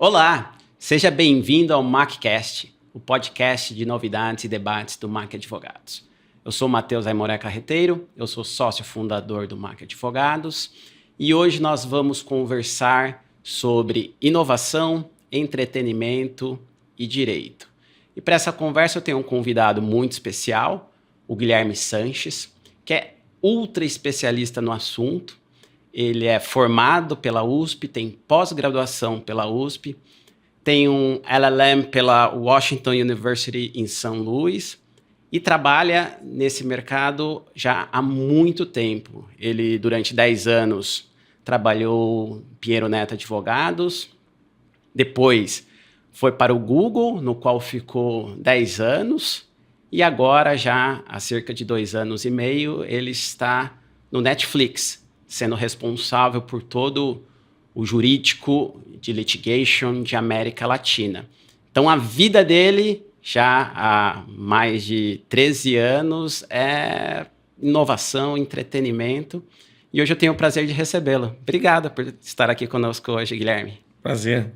Olá, seja bem-vindo ao MacCast, o podcast de novidades e debates do Mac Advogados. Eu sou o Matheus Aimoré Carreteiro, eu sou sócio fundador do Mac Advogados e hoje nós vamos conversar sobre inovação, entretenimento e direito. E para essa conversa eu tenho um convidado muito especial, o Guilherme Sanches, que é ultra especialista no assunto. Ele é formado pela USP, tem pós-graduação pela USP, tem um LLM pela Washington University em São Luís e trabalha nesse mercado já há muito tempo. Ele, durante 10 anos, trabalhou em Pinheiro Neto Advogados, depois foi para o Google, no qual ficou 10 anos, e agora, já há cerca de 2 anos e meio, ele está no Netflix, sendo responsável por todo o jurídico de litigation de América Latina. Então, a vida dele, já há mais de 13 anos, é inovação, entretenimento, e hoje eu tenho o prazer de recebê-lo. Obrigado por estar aqui conosco hoje, Guilherme. Prazer.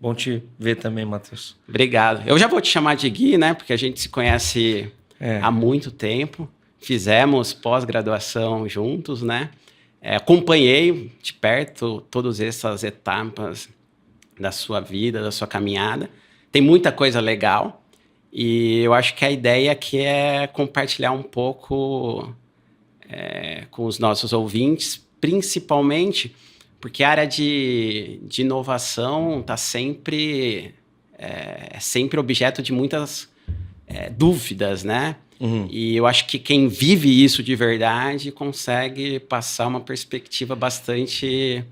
Bom te ver também, Matheus. Obrigado. Eu já vou te chamar de Gui, né? Porque a gente se conhece há muito tempo. Fizemos pós-graduação juntos, né? Acompanhei de perto todas essas etapas da sua vida, da sua caminhada. Tem muita coisa legal e eu acho que a ideia aqui é compartilhar um pouco com os nossos ouvintes, principalmente porque a área de inovação está sempre objeto de muitas dúvidas, né? Uhum. E eu acho que quem vive isso de verdade consegue passar uma perspectiva bastante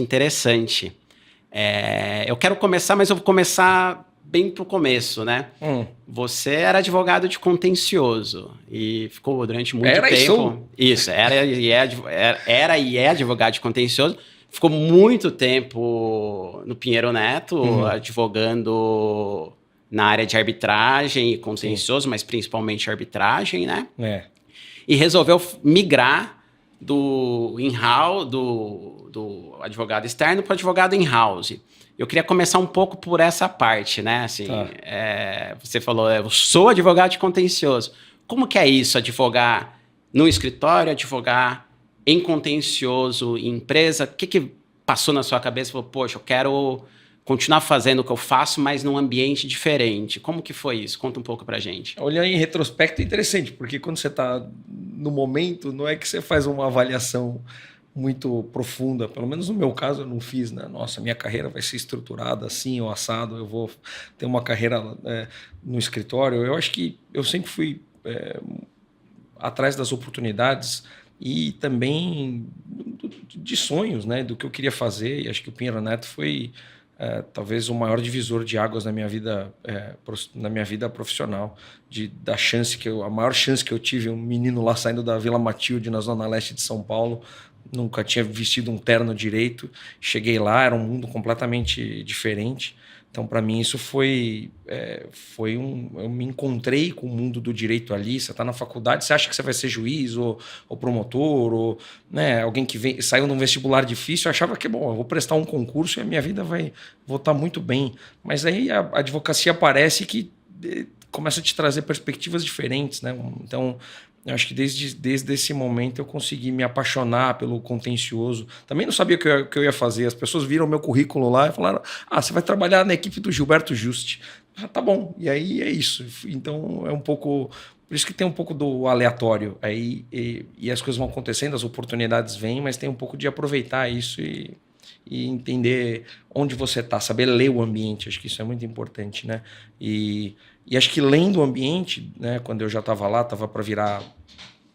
interessante. Eu quero começar, mas eu vou começar bem pro começo, né? Você era advogado de contencioso e ficou durante muito tempo... Isso, era e é advogado de contencioso. Ficou muito tempo no Pinheiro Neto, advogando na área de arbitragem e contencioso, mas principalmente arbitragem, né? E resolveu migrar do in-house, do advogado externo para o advogado in-house. Eu queria começar um pouco por essa parte, né? Assim, você falou, eu sou advogado de contencioso. Como que é isso, advogar no escritório, advogar em contencioso, em empresa? O que passou na sua cabeça? Falou, poxa, eu quero continuar fazendo o que eu faço, mas num ambiente diferente. Como que foi isso? Conta um pouco pra gente. Olhando em retrospecto é interessante, porque quando você está no momento, não é que você faz uma avaliação muito profunda. Pelo menos no meu caso eu não fiz, né? Nossa, minha carreira vai ser estruturada assim ou assado, eu vou ter uma carreira no escritório. Eu acho que eu sempre fui atrás das oportunidades e também de sonhos, né? Do que eu queria fazer, e acho que o Pinheiro Neto foi... talvez o maior divisor de águas na minha vida profissional, a maior chance que eu tive, um menino lá saindo da Vila Matilde, na zona leste de São Paulo, nunca tinha vestido um terno direito, cheguei lá, era um mundo completamente diferente. Então, para mim, isso eu me encontrei com o mundo do direito ali. Você está na faculdade, você acha que você vai ser juiz ou promotor, ou né, alguém que saiu de um vestibular difícil, eu achava que, bom, eu vou prestar um concurso e a minha vida vou estar muito bem. Mas aí a advocacia parece que começa a te trazer perspectivas diferentes, né? Então, eu acho que desde esse momento eu consegui me apaixonar pelo contencioso. Também não sabia o que eu ia fazer. As pessoas viram meu currículo lá e falaram: você vai trabalhar na equipe do Gilberto Juste. Tá bom. E aí é isso. Então é um pouco... Por isso que tem um pouco do aleatório. Aí, e as coisas vão acontecendo, as oportunidades vêm, mas tem um pouco de aproveitar isso e entender onde você está, saber ler o ambiente. Acho que isso é muito importante, né? E acho que lendo o ambiente, né, quando eu já estava lá, estava para virar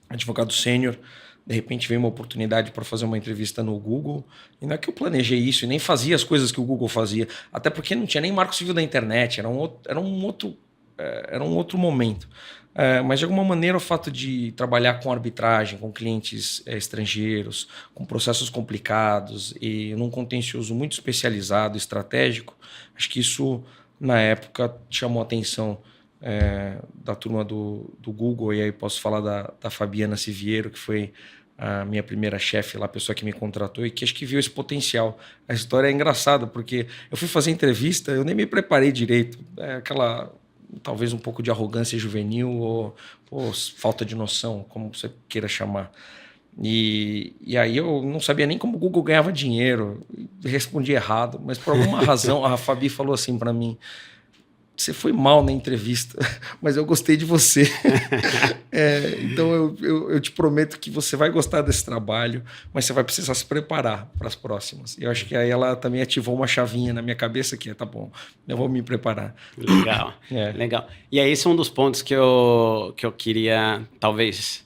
advogado sênior, de repente veio uma oportunidade para fazer uma entrevista no Google, e não é que eu planejei isso, e nem fazia as coisas que o Google fazia, até porque não tinha nem marco civil da internet, era um outro momento. Mas de alguma maneira o fato de trabalhar com arbitragem, com clientes estrangeiros, com processos complicados e num contencioso muito especializado, estratégico, acho que isso na época chamou a atenção da turma do Google, e aí posso falar da Fabiana Siviero, que foi a minha primeira chefe lá, a pessoa que me contratou, e que acho que viu esse potencial. A história é engraçada, porque eu fui fazer entrevista, eu nem me preparei direito. É aquela, talvez um pouco de arrogância juvenil ou falta de noção, como você queira chamar. E aí eu não sabia nem como o Google ganhava dinheiro, respondi errado, mas por alguma razão a Fabi falou assim para mim: você foi mal na entrevista, mas eu gostei de você. Então eu te prometo que você vai gostar desse trabalho, mas você vai precisar se preparar para as próximas. E eu acho que aí ela também ativou uma chavinha na minha cabeça que tá bom, eu vou me preparar. Legal, legal. E aí esse é um dos pontos que eu queria talvez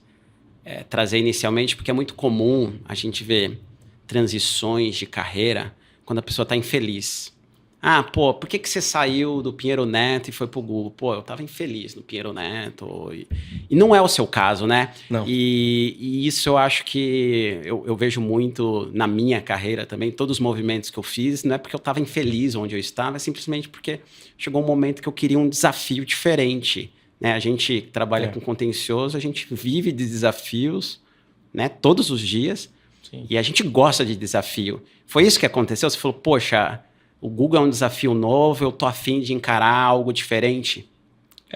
trazer inicialmente, porque é muito comum a gente ver transições de carreira quando a pessoa está infeliz. Ah, pô, por que você saiu do Pinheiro Neto e foi pro Google? Pô, eu tava infeliz no Pinheiro Neto. E não é o seu caso, né? Não. E isso eu acho que eu vejo muito na minha carreira também. Todos os movimentos que eu fiz, não é porque eu tava infeliz onde eu estava, é simplesmente porque chegou um momento que eu queria um desafio diferente. Né? A gente trabalha com contencioso, a gente vive de desafios, né? Todos os dias. Sim. E a gente gosta de desafio. Foi isso que aconteceu? Você falou, poxa, o Google é um desafio novo, eu tô a fim de encarar algo diferente.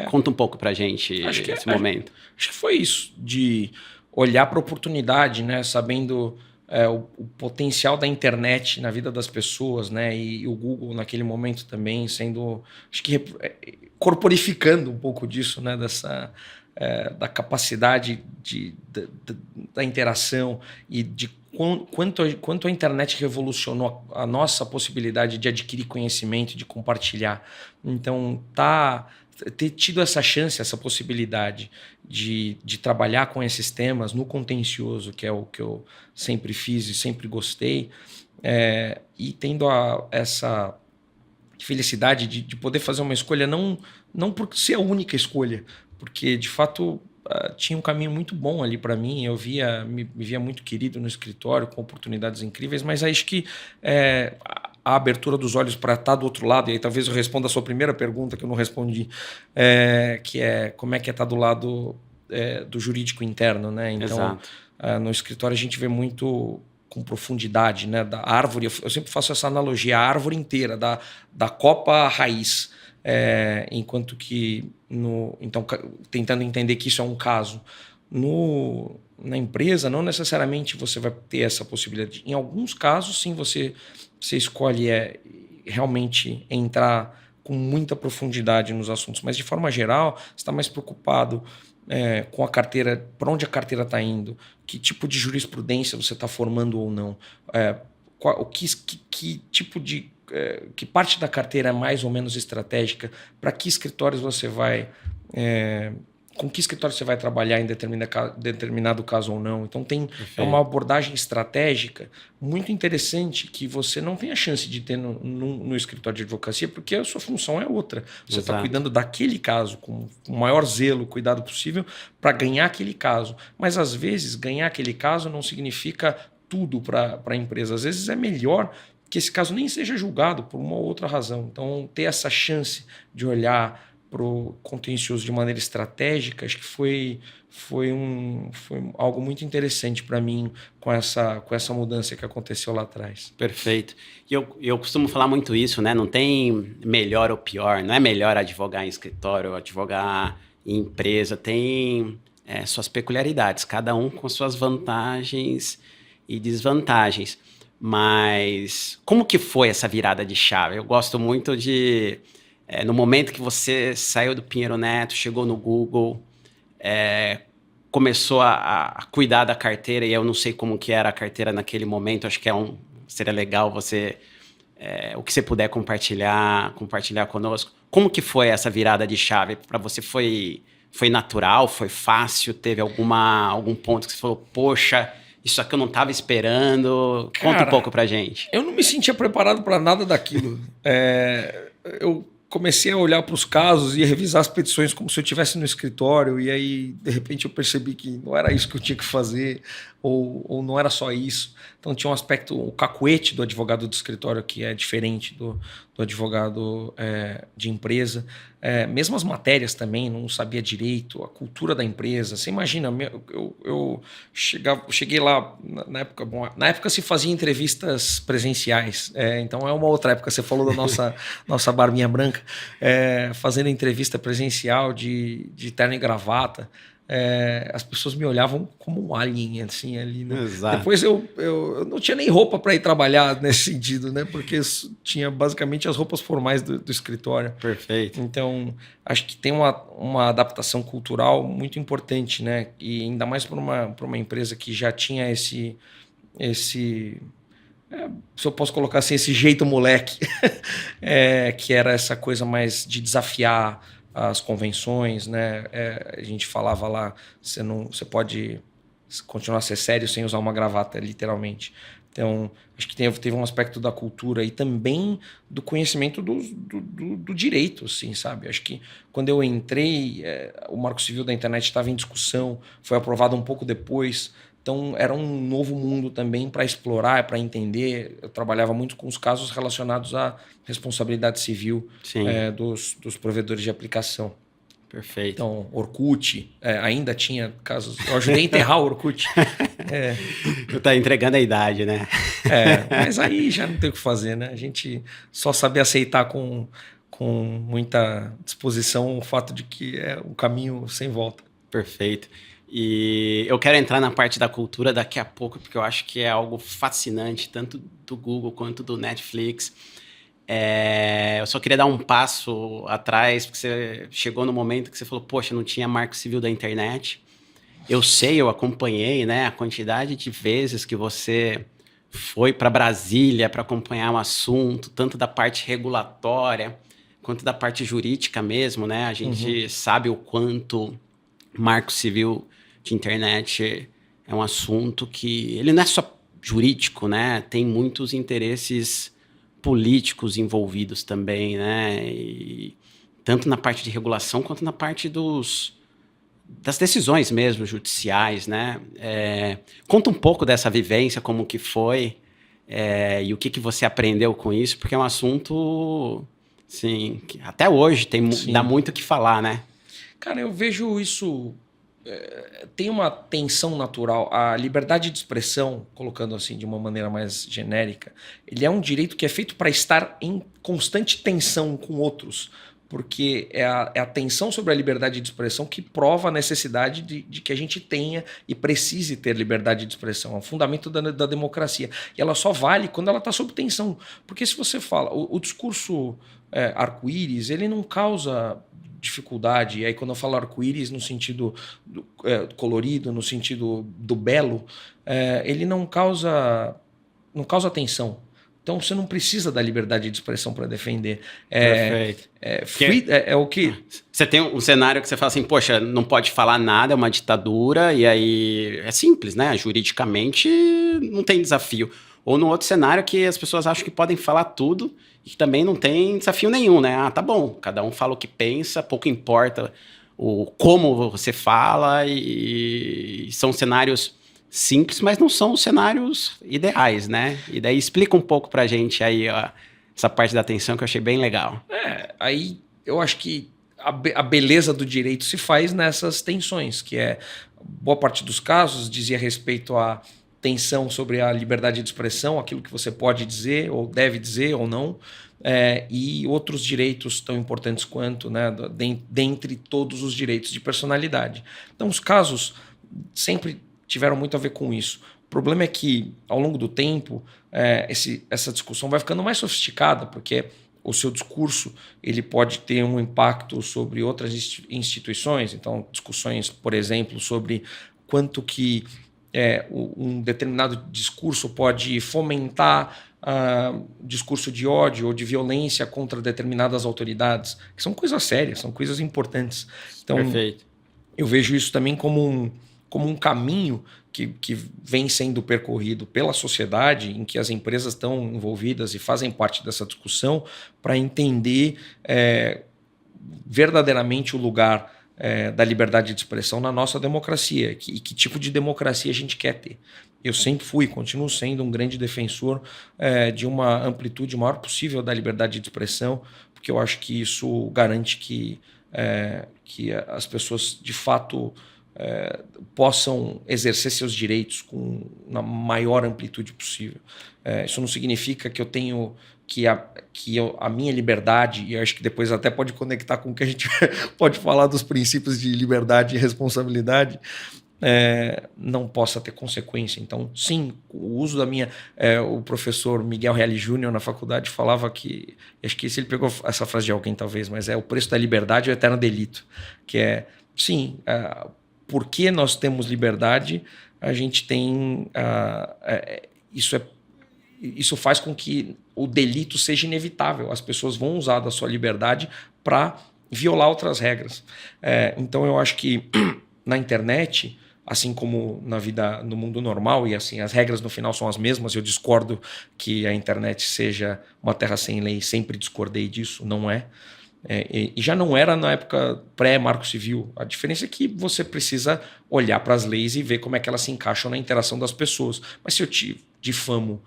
Conta um pouco pra gente esse momento. Acho que foi isso, de olhar para a oportunidade, né? Sabendo o potencial da internet na vida das pessoas, né? E o Google naquele momento também sendo, acho que corporificando um pouco disso, né? Da capacidade da interação e de quanto a internet revolucionou a nossa possibilidade de adquirir conhecimento, de compartilhar. Então, ter tido essa chance, essa possibilidade de trabalhar com esses temas no contencioso, que é o que eu sempre fiz e sempre gostei, e tendo essa felicidade de poder fazer uma escolha, não por ser a única escolha, porque, de fato, tinha um caminho muito bom ali para mim. Eu me via muito querido no escritório, com oportunidades incríveis, mas acho que a abertura dos olhos para estar do outro lado, e aí talvez eu responda a sua primeira pergunta que eu não respondi, que é como é que é estar do lado do jurídico interno, né? Então, no escritório a gente vê muito com profundidade, né? Da árvore, eu sempre faço essa analogia, a árvore inteira, da copa à raiz. Enquanto que então, tentando entender que isso é um caso na empresa, não necessariamente você vai ter essa possibilidade. Em alguns casos, sim, você escolhe realmente entrar com muita profundidade nos assuntos, mas de forma geral, você está mais preocupado com a carteira, para onde a carteira está indo, que tipo de jurisprudência você está formando ou não, que tipo de que parte da carteira é mais ou menos estratégica, para que escritórios você vai, com que escritório você vai trabalhar em determinado caso ou não. Então é uma abordagem estratégica muito interessante que você não tem a chance de ter no escritório de advocacia, porque a sua função é outra. Você está cuidando daquele caso com o maior zelo, cuidado possível para ganhar aquele caso. Mas às vezes ganhar aquele caso não significa tudo para a empresa. Às vezes é melhor que esse caso nem seja julgado por uma ou outra razão. Então, ter essa chance de olhar para o contencioso de maneira estratégica, acho que foi algo muito interessante para mim com essa mudança que aconteceu lá atrás. Perfeito. E eu costumo falar muito isso, né? Não tem melhor ou pior, não é melhor advogar em escritório ou advogar em empresa, tem suas peculiaridades, cada um com suas vantagens e desvantagens. Mas como que foi essa virada de chave? Eu gosto muito de... no momento que você saiu do Pinheiro Neto, chegou no Google, começou a cuidar da carteira, e eu não sei como que era a carteira naquele momento, acho que seria legal você... o que você puder compartilhar conosco. Como que foi essa virada de chave? Para você foi natural, foi fácil? Teve algum ponto que você falou, poxa... Isso aqui eu não estava esperando. Conta um pouco pra gente. Eu não me sentia preparado para nada daquilo. Eu comecei a olhar para os casos e revisar as petições como se eu estivesse no escritório, e aí, de repente, eu percebi que não era isso que eu tinha que fazer, ou não era só isso. Então, tinha um aspecto, o cacuete do advogado do escritório, que é diferente do advogado de empresa. mesmo as matérias também, não sabia direito, a cultura da empresa. Você imagina, eu cheguei lá na época, bom, na época se fazia entrevistas presenciais, então é uma outra época, você falou da nossa barbinha branca, fazendo entrevista presencial de terno e gravata. As pessoas me olhavam como um alien, assim, ali, né? Exato. Depois eu não tinha nem roupa para ir trabalhar nesse sentido, né? Porque tinha basicamente as roupas formais do escritório. Perfeito. Então, acho que tem uma adaptação cultural muito importante, né? E ainda mais para uma empresa que já tinha esse se eu posso colocar assim, esse jeito moleque, que era essa coisa mais de desafiar as convenções, né? A gente falava lá, você pode continuar a ser sério sem usar uma gravata, literalmente. Então, acho que teve um aspecto da cultura e também do conhecimento do direito, assim, sabe? Acho que quando eu entrei, o Marco Civil da Internet estava em discussão, foi aprovado um pouco depois. Então, era um novo mundo também para explorar, para entender. Eu trabalhava muito com os casos relacionados à responsabilidade civil dos provedores de aplicação. Perfeito. Então, Orkut, ainda tinha casos... Eu ajudei a enterrar o Orkut. Tá entregando a idade, né? Mas aí já não tem o que fazer, né? A gente só sabe aceitar com muita disposição o fato de que é um caminho sem volta. Perfeito. E eu quero entrar na parte da cultura daqui a pouco, porque eu acho que é algo fascinante, tanto do Google quanto do Netflix. Eu só queria dar um passo atrás, porque você chegou no momento que você falou, poxa, não tinha Marco Civil da Internet. Eu acompanhei, né, a quantidade de vezes que você foi para Brasília para acompanhar um assunto, tanto da parte regulatória quanto da parte jurídica mesmo, né? A gente sabe o quanto Marco Civil de Internet é um assunto que ele não é só jurídico, né? Tem muitos interesses políticos envolvidos também, né? E tanto na parte de regulação quanto na parte das decisões mesmo judiciais, né? Conta um pouco dessa vivência, como que foi, e o que você aprendeu com isso, porque é um assunto, assim, que até hoje dá muito o que falar, né? Cara, eu vejo isso... tem uma tensão natural. A liberdade de expressão, colocando assim de uma maneira mais genérica, ele é um direito que é feito para estar em constante tensão com outros, porque é a tensão sobre a liberdade de expressão que prova a necessidade de que a gente tenha e precise ter liberdade de expressão. É o fundamento da democracia. E ela só vale quando ela está sob tensão. Porque se você fala... O discurso arco-íris, ele não causa dificuldade. E aí, quando eu falo arco-íris no sentido colorido, no sentido do belo, ele não causa tensão. Então, você não precisa da liberdade de expressão para defender. Perfeito. O que... Você tem um cenário que você fala assim, poxa, não pode falar nada, é uma ditadura, e aí é simples, né? Juridicamente não tem desafio. Ou no outro cenário que as pessoas acham que podem falar tudo e que também não tem desafio nenhum, né? Ah, tá bom, cada um fala o que pensa, pouco importa como você fala, e são cenários simples, mas não são os cenários ideais, né? E daí explica um pouco pra gente aí, ó, essa parte da atenção que eu achei bem legal. Aí eu acho que a beleza do direito se faz nessas tensões, que boa parte dos casos dizia respeito à tensão sobre a liberdade de expressão, aquilo que você pode dizer, ou deve dizer, ou não, e outros direitos tão importantes quanto, né, dentre todos os direitos de personalidade. Então, os casos sempre tiveram muito a ver com isso. O problema é que, ao longo do tempo, essa discussão vai ficando mais sofisticada, porque o seu discurso ele pode ter um impacto sobre outras instituições. Então, discussões, por exemplo, sobre quanto que um determinado discurso pode fomentar discurso de ódio ou de violência contra determinadas autoridades, que são coisas sérias, são coisas importantes. Então, perfeito. Eu vejo isso também como um caminho que vem sendo percorrido pela sociedade, em que as empresas estão envolvidas e fazem parte dessa discussão para entender verdadeiramente o lugar da liberdade de expressão na nossa democracia e que tipo de democracia a gente quer ter. Eu sempre fui, continuo sendo um grande defensor de uma amplitude maior possível da liberdade de expressão, porque eu acho que isso garante que as pessoas, de fato, possam exercer seus direitos na maior amplitude possível. Isso não significa que eu tenho a minha liberdade, e eu acho que depois até pode conectar com o que a gente pode falar dos princípios de liberdade e responsabilidade, não possa ter consequência. Então, sim, o uso da minha... o professor Miguel Reale Júnior na faculdade falava que... Acho que ele pegou essa frase de alguém, talvez, mas o preço da liberdade é o eterno delito. Que sim, porque nós temos liberdade, a gente tem... Isso faz com que o delito seja inevitável. As pessoas vão usar da sua liberdade para violar outras regras. Então, eu acho que na internet, assim como na vida, no mundo normal, e assim as regras no final são as mesmas, eu discordo que a internet seja uma terra sem lei, sempre discordei disso, não é. E já não era na época pré-Marco Civil. A diferença é que você precisa olhar para as leis e ver como é que elas se encaixam na interação das pessoas. Mas se eu te difamo,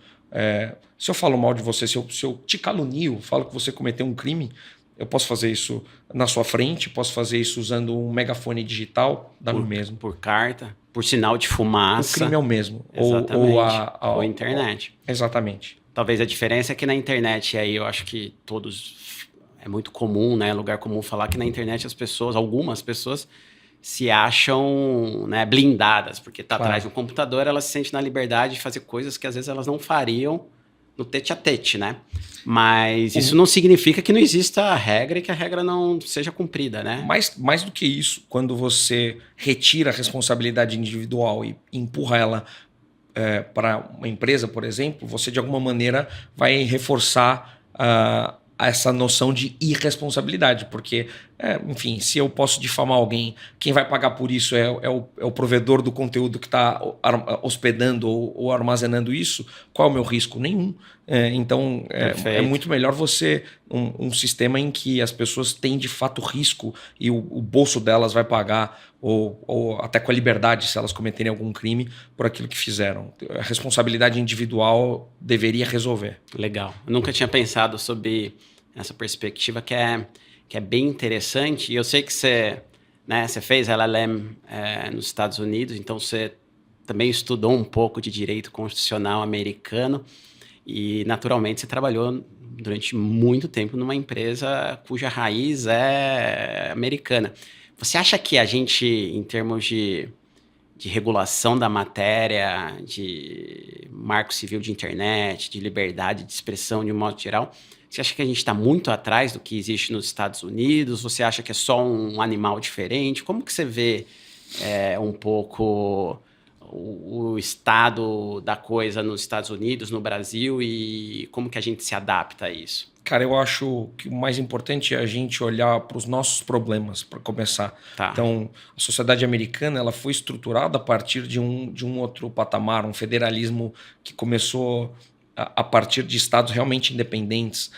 se eu falo mal de você, se eu te calunio, falo que você cometeu um crime, eu posso fazer isso na sua frente, posso fazer isso usando um megafone digital, dá no mesmo. Por carta, por sinal de fumaça. O crime é o mesmo. Exatamente. Ou a internet. Exatamente. Talvez a diferença é que na internet, aí eu acho que todos... É muito comum, né? Lugar comum falar que na internet algumas pessoas se acham, né, blindadas, porque tá atrás de um computador, elas se sentem na liberdade de fazer coisas que às vezes elas não fariam no tete-a-tete, né? Mas isso não significa que não exista a regra e que a regra não seja cumprida, né? Mais do que isso, quando você retira a responsabilidade individual e empurra ela para uma empresa, por exemplo, você de alguma maneira vai reforçar essa noção de irresponsabilidade, porque, enfim, se eu posso difamar alguém, quem vai pagar por isso é o provedor do conteúdo que está hospedando ou armazenando isso. Qual é o meu risco? Nenhum. Então, é muito melhor você um sistema em que as pessoas têm de fato risco e o bolso delas vai pagar, ou até com a liberdade, se elas cometerem algum crime, por aquilo que fizeram. A responsabilidade individual deveria resolver. Legal. Eu nunca tinha pensado sobre essa perspectiva que é bem interessante. E eu sei que você fez LLM nos Estados Unidos, então você também estudou um pouco de direito constitucional americano e, naturalmente, você trabalhou durante muito tempo numa empresa cuja raiz é americana. Você acha que a gente, em termos de regulação da matéria, de marco civil de internet, de liberdade de expressão de um modo geral, você acha que a gente está muito atrás do que existe nos Estados Unidos? Você acha que é só um animal diferente? Como que você vê um pouco o estado da coisa nos Estados Unidos, no Brasil, e como que a gente se adapta a isso? Cara, eu acho que o mais importante é a gente olhar para os nossos problemas, para começar. Tá. Então, a sociedade americana ela foi estruturada a partir de um outro patamar, um federalismo que começou a partir de estados realmente independentes.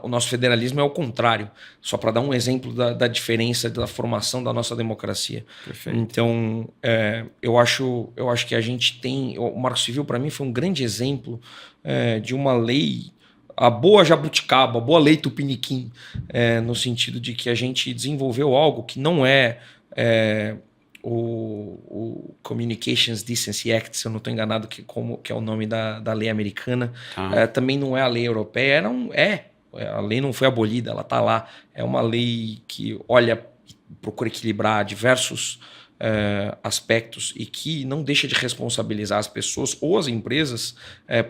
O nosso federalismo é o contrário, só para dar um exemplo da diferença da formação da nossa democracia. Perfeito. Então, eu acho que a gente tem... O Marco Civil, para mim, foi um grande exemplo de uma lei... A boa jabuticaba, a boa lei tupiniquim, no sentido de que a gente desenvolveu algo que não o Communications Decency Act, se eu não estou enganado, que é o nome da lei americana. Também não é a lei europeia, a lei não foi abolida, ela está lá. É uma lei que procura equilibrar diversos aspectos e que não deixa de responsabilizar as pessoas ou as empresas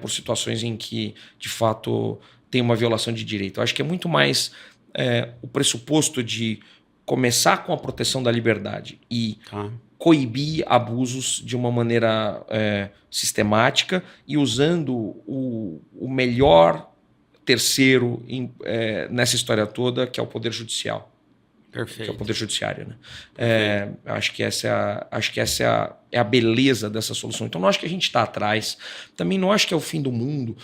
por situações em que, de fato, tem uma violação de direito. Eu acho que é muito mais o pressuposto de começar com a proteção da liberdade e coibir abusos de uma maneira sistemática e usando o melhor terceiro nessa história toda, que é o Poder Judicial. Perfeito. Que é o Poder Judiciário, né? Acho que essa é a beleza dessa solução. Então, não acho que a gente está atrás. Também não acho que é o fim do mundo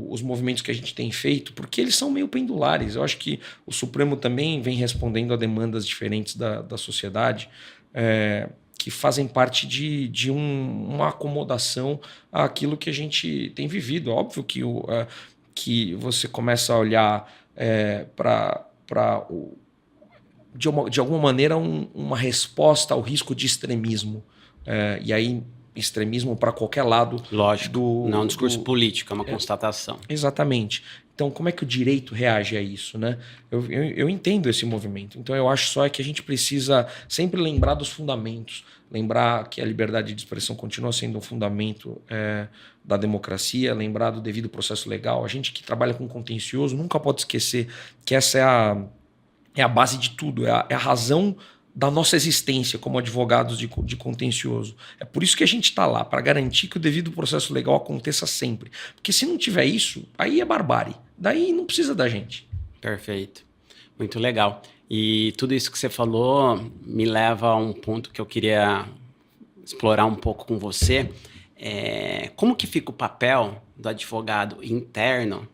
os movimentos que a gente tem feito, porque eles são meio pendulares. Eu acho que o Supremo também vem respondendo a demandas diferentes da sociedade, que fazem parte de uma acomodação àquilo que a gente tem vivido. Óbvio que que você começa a olhar de alguma maneira, uma resposta ao risco de extremismo. E aí, extremismo para qualquer lado. Lógico, não é um discurso político, é uma constatação. Exatamente. Então, como é que o direito reage a isso, né? Eu entendo esse movimento. Então, eu acho só que a gente precisa sempre lembrar dos fundamentos, lembrar que a liberdade de expressão continua sendo um fundamento da democracia, lembrar do devido processo legal. A gente que trabalha com contencioso nunca pode esquecer que essa é a base de tudo, é a razão da nossa existência como advogados de contencioso. É por isso que a gente está lá, para garantir que o devido processo legal aconteça sempre. Porque se não tiver isso, aí é barbárie. Daí não precisa da gente. Perfeito. Muito legal. E tudo isso que você falou me leva a um ponto que eu queria explorar um pouco com você. Como que fica o papel do advogado interno,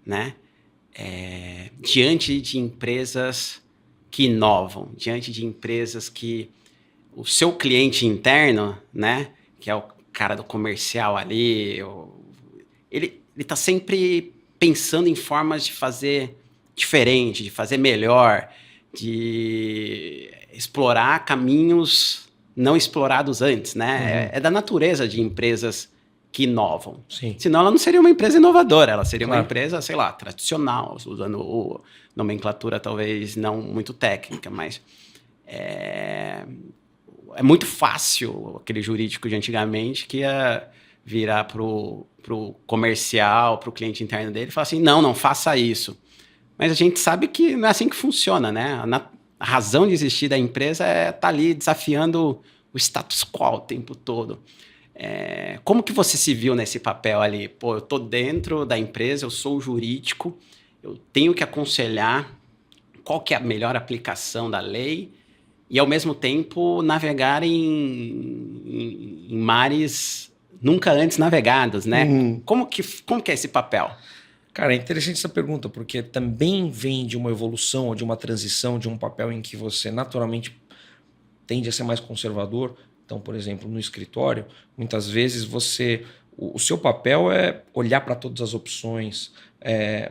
né? Diante de empresas que inovam, diante de empresas que o seu cliente interno, né, que é o cara do comercial ali, ele está sempre pensando em formas de fazer diferente, de fazer melhor, de explorar caminhos não explorados antes, né? É da natureza de empresas que inovam. Sim. Senão ela não seria uma empresa inovadora, ela seria uma empresa, sei lá, tradicional, usando nomenclatura talvez não muito técnica, mas é muito fácil aquele jurídico de antigamente que ia virar pro comercial, pro cliente interno dele e falar assim, não faça isso. Mas a gente sabe que não é assim que funciona, né? A razão de existir da empresa é estar ali desafiando o status quo o tempo todo. Como que você se viu nesse papel ali? Pô, eu tô dentro da empresa, eu sou o jurídico, eu tenho que aconselhar qual que é a melhor aplicação da lei e, ao mesmo tempo, navegar em mares nunca antes navegados, né? Como que é esse papel? Cara, é interessante essa pergunta, porque também vem de uma evolução ou de uma transição de um papel em que você naturalmente tende a ser mais conservador. Então, por exemplo, no escritório, muitas vezes o seu papel é olhar para todas as opções,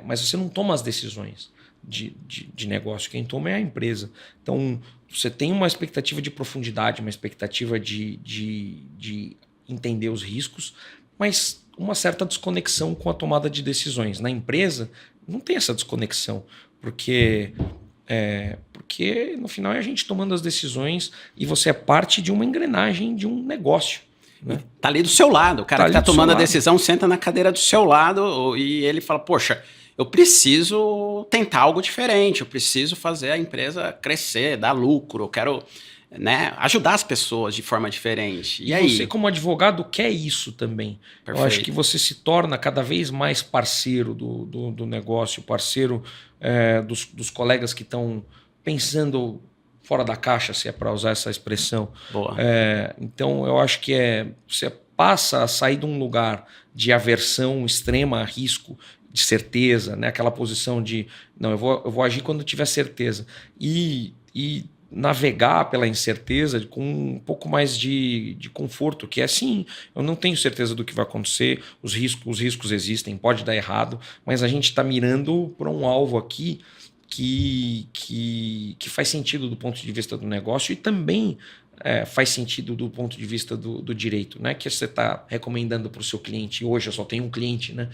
mas você não toma as decisões de negócio. Quem toma é a empresa. Então, você tem uma expectativa de profundidade, uma expectativa de entender os riscos, mas uma certa desconexão com a tomada de decisões. Na empresa, não tem essa desconexão, porque no final é a gente tomando as decisões e você é parte de uma engrenagem de um negócio. Né? Tá ali do seu lado, o cara que está tomando a decisão senta na cadeira do seu lado e ele fala, poxa, eu preciso tentar algo diferente, eu preciso fazer a empresa crescer, dar lucro, eu quero, né, ajudar as pessoas de forma diferente. E aí? Você, como advogado, quer isso também. Perfeito. Eu acho que você se torna cada vez mais parceiro do negócio, parceiro dos colegas que estão pensando fora da caixa, se é para usar essa expressão. Boa. Então, eu acho que você passa a sair de um lugar de aversão extrema a risco, de certeza, né? Aquela posição de, não, eu vou agir quando tiver certeza. E navegar pela incerteza com um pouco mais de conforto, que é assim, eu não tenho certeza do que vai acontecer, os riscos existem, pode dar errado, mas a gente está mirando para um alvo aqui que faz sentido do ponto de vista do negócio e também faz sentido do ponto de vista do direito, né? Que você está recomendando para o seu cliente. Hoje eu só tenho um cliente, né?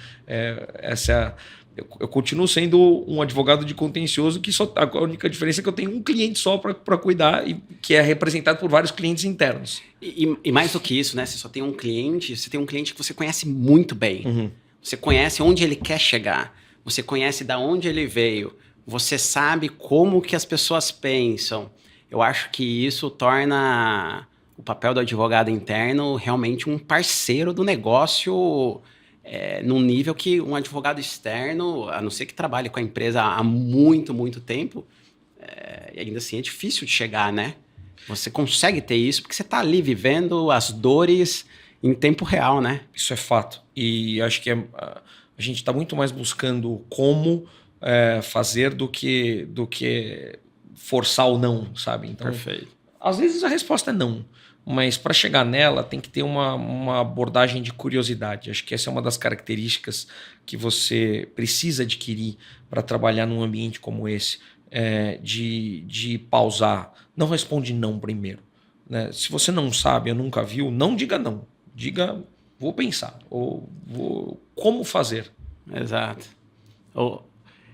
Eu continuo sendo um advogado de contencioso que a única diferença é que eu tenho um cliente só para cuidar e que é representado por vários clientes internos. E mais do que isso, né? Você só tem um cliente, você tem um cliente que você conhece muito bem. Uhum. Você conhece onde ele quer chegar, você conhece de onde ele veio, você sabe como que as pessoas pensam. Eu acho que isso torna o papel do advogado interno realmente um parceiro do negócio num nível que um advogado externo, a não ser que trabalhe com a empresa há muito, muito tempo, ainda assim é difícil de chegar, né? Você consegue ter isso porque você está ali vivendo as dores em tempo real, né? Isso é fato. E acho que a gente está muito mais buscando como fazer do que forçar o não, sabe? Então, perfeito. Às vezes a resposta é não. mas para chegar nela tem que ter uma abordagem de curiosidade. Acho que essa é uma das características que você precisa adquirir para trabalhar num ambiente como esse, de pausar. Não responde não primeiro, né? Se você não sabe ou nunca viu, não diga não. Diga, vou pensar, ou como fazer. Exato.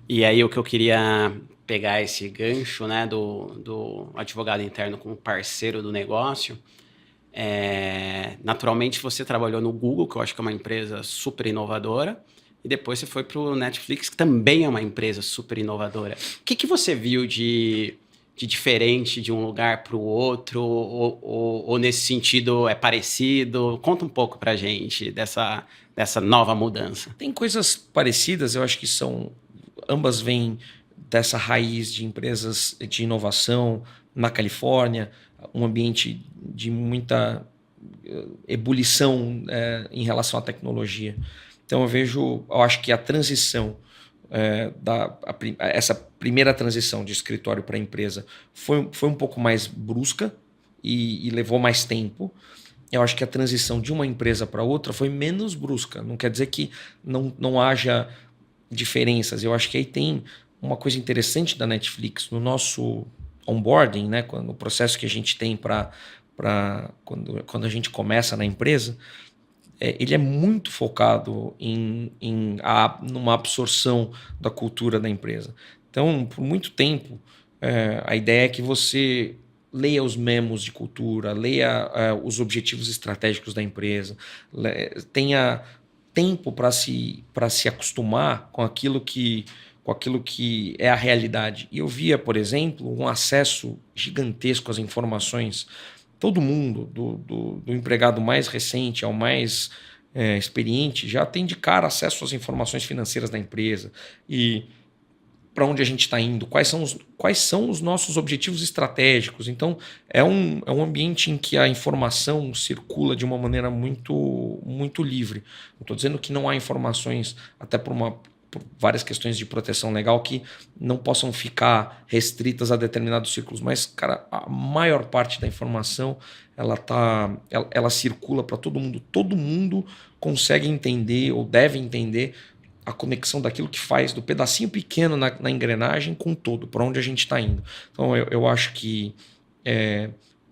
E aí o que eu queria pegar esse gancho, né, do advogado interno como parceiro do negócio, naturalmente você trabalhou no Google, que eu acho que é uma empresa super inovadora, e depois você foi para o Netflix, que também é uma empresa super inovadora. O que você viu de diferente de um lugar para o outro, ou nesse sentido é parecido? Conta um pouco para a gente dessa nova mudança. Tem coisas parecidas, eu acho que ambas vêm dessa raiz de empresas de inovação na Califórnia, um ambiente de muita ebulição em relação à tecnologia. Então eu acho que a transição, essa primeira transição de escritório para empresa foi um pouco mais brusca e levou mais tempo. Eu acho que a transição de uma empresa para outra foi menos brusca. Não quer dizer que não haja diferenças. Eu acho que aí tem uma coisa interessante da Netflix no nosso onboarding, né? No processo que a gente tem quando a gente começa na empresa, ele é muito focado numa absorção da cultura da empresa. Então, por muito tempo, a ideia é que você leia os memos de cultura, leia os objetivos estratégicos da empresa, tenha tempo para se acostumar com aquilo que é a realidade. E eu via, por exemplo, um acesso gigantesco às informações. Todo mundo, do empregado mais recente ao mais experiente, já tem de cara acesso às informações financeiras da empresa e para onde a gente está indo, quais são os nossos objetivos estratégicos. Então, é um ambiente em que a informação circula de uma maneira muito, muito livre. Não estou dizendo que não há informações, até por várias questões de proteção legal, que não possam ficar restritas a determinados círculos, mas, cara, a maior parte da informação ela circula para todo mundo. Todo mundo consegue entender ou deve entender a conexão daquilo que faz do pedacinho pequeno na engrenagem com o todo, para onde a gente está indo. Então, eu acho que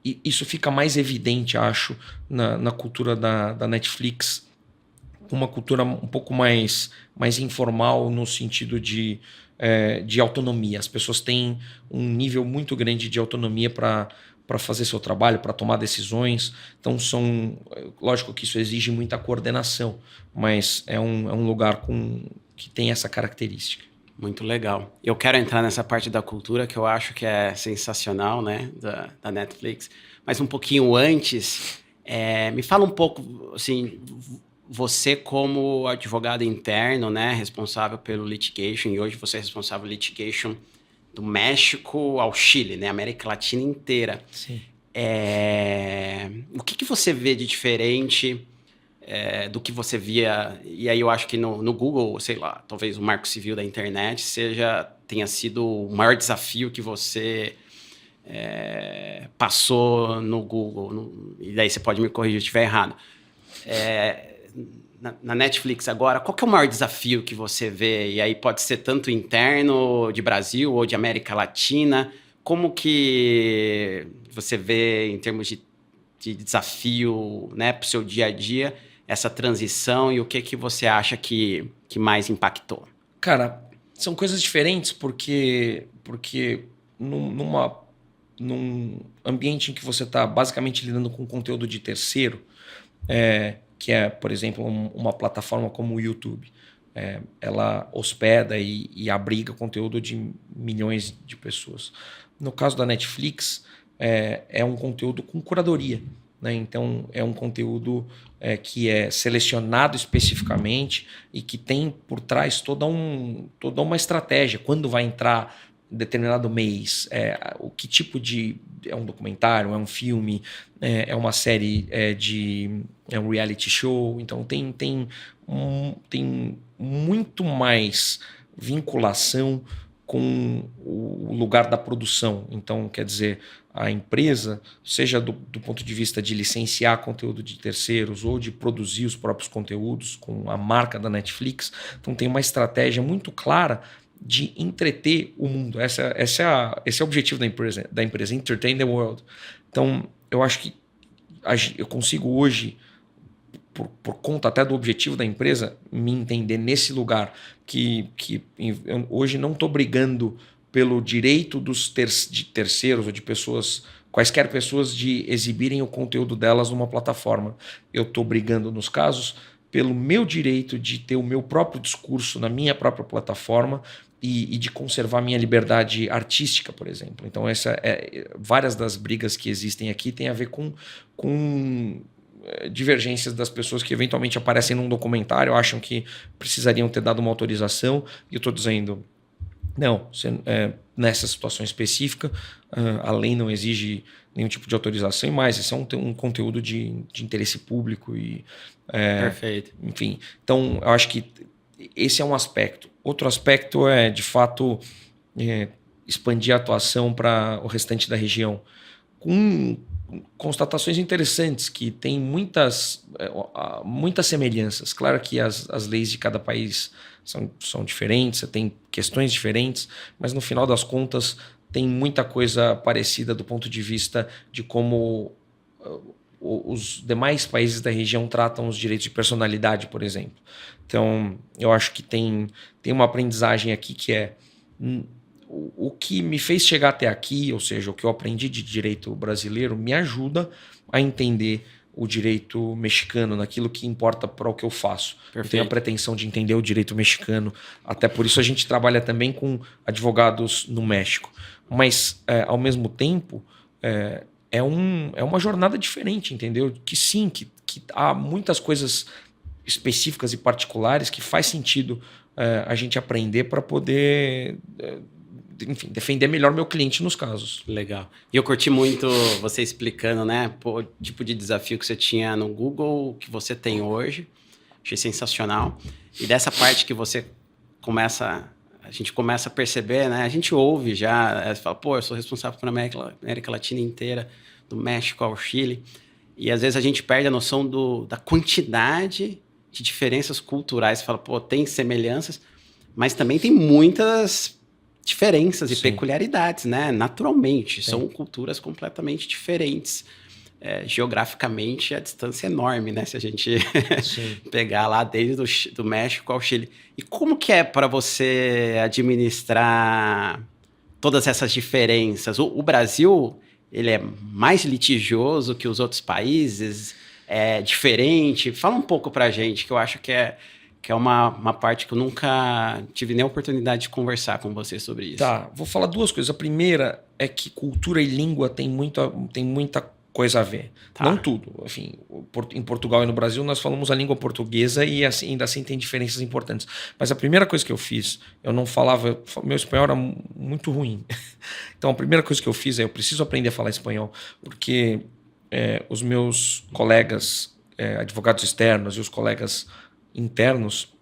isso fica mais evidente, acho, na cultura da Netflix, uma cultura um pouco mais informal no sentido de autonomia. As pessoas têm um nível muito grande de autonomia para fazer seu trabalho, para tomar decisões. Então, lógico que isso exige muita coordenação, mas é um lugar que tem essa característica. Muito legal. Eu quero entrar nessa parte da cultura que eu acho que é sensacional, né, da Netflix. Mas um pouquinho antes, me fala um pouco, assim, você como advogado interno, né, responsável pelo litigation, e hoje você é responsável pelo litigation do México ao Chile, né, América Latina inteira. Sim. O que você vê de diferente do que você via? E aí eu acho que no Google, sei lá, talvez o marco civil da internet tenha sido o maior desafio que você passou no Google. E daí você pode me corrigir se eu estiver errado. Na Netflix agora, qual que é o maior desafio que você vê? E aí pode ser tanto interno de Brasil ou de América Latina. Como que você vê em termos de desafio, né, para o seu dia a dia, essa transição, e o que você acha que mais impactou? Cara, são coisas diferentes porque num ambiente em que você está basicamente lidando com conteúdo de terceiro, que é, por exemplo, uma plataforma como o YouTube. Ela hospeda e abriga conteúdo de milhões de pessoas. No caso da Netflix, é um conteúdo com curadoria, né? Então, é um conteúdo que é selecionado especificamente e que tem por trás toda uma estratégia. Quando vai entrar determinado mês, o que tipo de... É um documentário, é um filme, é uma série é um reality show. Então tem muito mais vinculação com o lugar da produção. Então, quer dizer, a empresa, seja do ponto de vista de licenciar conteúdo de terceiros ou de produzir os próprios conteúdos com a marca da Netflix, então tem uma estratégia muito clara de entreter o mundo. Esse é o objetivo da empresa, entertain the world. Então, eu acho que eu consigo hoje, por conta até do objetivo da empresa, me entender nesse lugar que eu hoje não estou brigando pelo direito de terceiros ou de quaisquer pessoas de exibirem o conteúdo delas numa plataforma. Eu estou brigando, nos casos, pelo meu direito de ter o meu próprio discurso na minha própria plataforma e de conservar minha liberdade artística, por exemplo. Então, várias das brigas que existem aqui têm a ver com divergências das pessoas que eventualmente aparecem num documentário, acham que precisariam ter dado uma autorização, e eu estou dizendo, não, nessa situação específica, a lei não exige nenhum tipo de autorização, e mais, isso é um conteúdo de interesse público. Perfeito. Enfim, então eu acho que esse é um aspecto. Outro aspecto é, de fato, expandir a atuação para o restante da região, com constatações interessantes, que tem muitas semelhanças. Claro que as leis de cada país são diferentes, você tem questões diferentes, mas no final das contas tem muita coisa parecida do ponto de vista de como os demais países da região tratam os direitos de personalidade, por exemplo. Então, eu acho que tem uma aprendizagem aqui que é o que me fez chegar até aqui, ou seja, o que eu aprendi de direito brasileiro, me ajuda a entender o direito mexicano, naquilo que importa para o que eu faço. Perfeito. Eu tenho a pretensão de entender o direito mexicano, até por isso a gente trabalha também com advogados no México. Mas, ao mesmo tempo, é uma jornada diferente, entendeu? Que sim, que há muitas coisas específicas e particulares que faz sentido a gente aprender para poder... enfim, defender melhor meu cliente nos casos. Legal. E eu curti muito você explicando, né, o tipo de desafio que você tinha no Google, que você tem hoje. Achei sensacional. E dessa parte que a gente começa a perceber, né, a gente ouve já, você fala, pô, eu sou responsável por América Latina inteira, do México ao Chile. E às vezes a gente perde a noção da quantidade de diferenças culturais. Você fala, pô, tem semelhanças, mas também tem muitas diferenças e peculiaridades, né? Naturalmente, são culturas completamente diferentes. Geograficamente, a distância é enorme, né? Se a gente pegar lá desde do México ao Chile. E como que é para você administrar todas essas diferenças? O Brasil, ele é mais litigioso que os outros países? É diferente? Fala um pouco para a gente, que eu acho que é uma parte que eu nunca tive nem a oportunidade de conversar com você sobre isso. Tá, vou falar duas coisas. A primeira é que cultura e língua tem muita coisa a ver. Tá. Não tudo. Enfim, em Portugal e no Brasil nós falamos a língua portuguesa e assim, ainda assim tem diferenças importantes. Mas a primeira coisa que eu fiz, eu não falava... Meu espanhol era muito ruim. Então a primeira coisa que eu fiz eu preciso aprender a falar espanhol, porque os meus colegas advogados externos e os colegas internos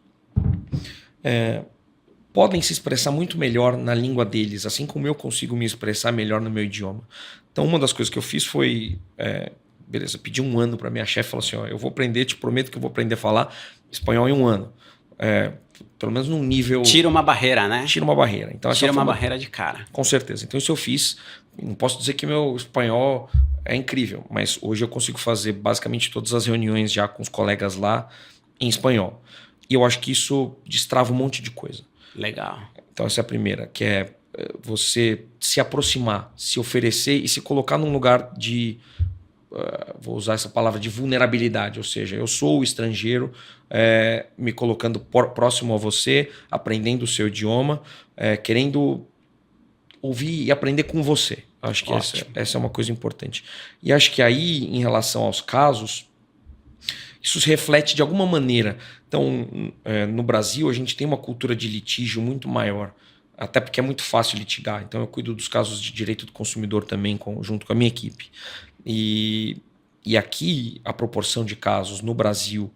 podem se expressar muito melhor na língua deles, assim como eu consigo me expressar melhor no meu idioma. Então, uma das coisas que eu fiz foi, beleza, pedi 1 ano para minha chefe, falou assim, ó, eu vou aprender, te prometo que eu vou aprender a falar espanhol em 1 ano. Pelo menos num nível... Tira uma barreira, né? Tira uma barreira. Então, Tira uma barreira de cara. Com certeza. Então, isso eu fiz. Não posso dizer que meu espanhol é incrível, mas hoje eu consigo fazer basicamente todas as reuniões já com os colegas lá em espanhol. E eu acho que isso destrava um monte de coisa. Legal. Então essa é a primeira, que é você se aproximar, se oferecer e se colocar num lugar de, vou usar essa palavra, de vulnerabilidade. Ou seja, eu sou o estrangeiro, me colocando próximo a você, aprendendo o seu idioma, querendo ouvir e aprender com você. Acho que essa é uma coisa importante. E acho que aí, em relação aos casos, isso se reflete de alguma maneira. Então, no Brasil, a gente tem uma cultura de litígio muito maior, até porque é muito fácil litigar. Então, eu cuido dos casos de direito do consumidor também, junto com a minha equipe. E aqui, a proporção de casos no Brasil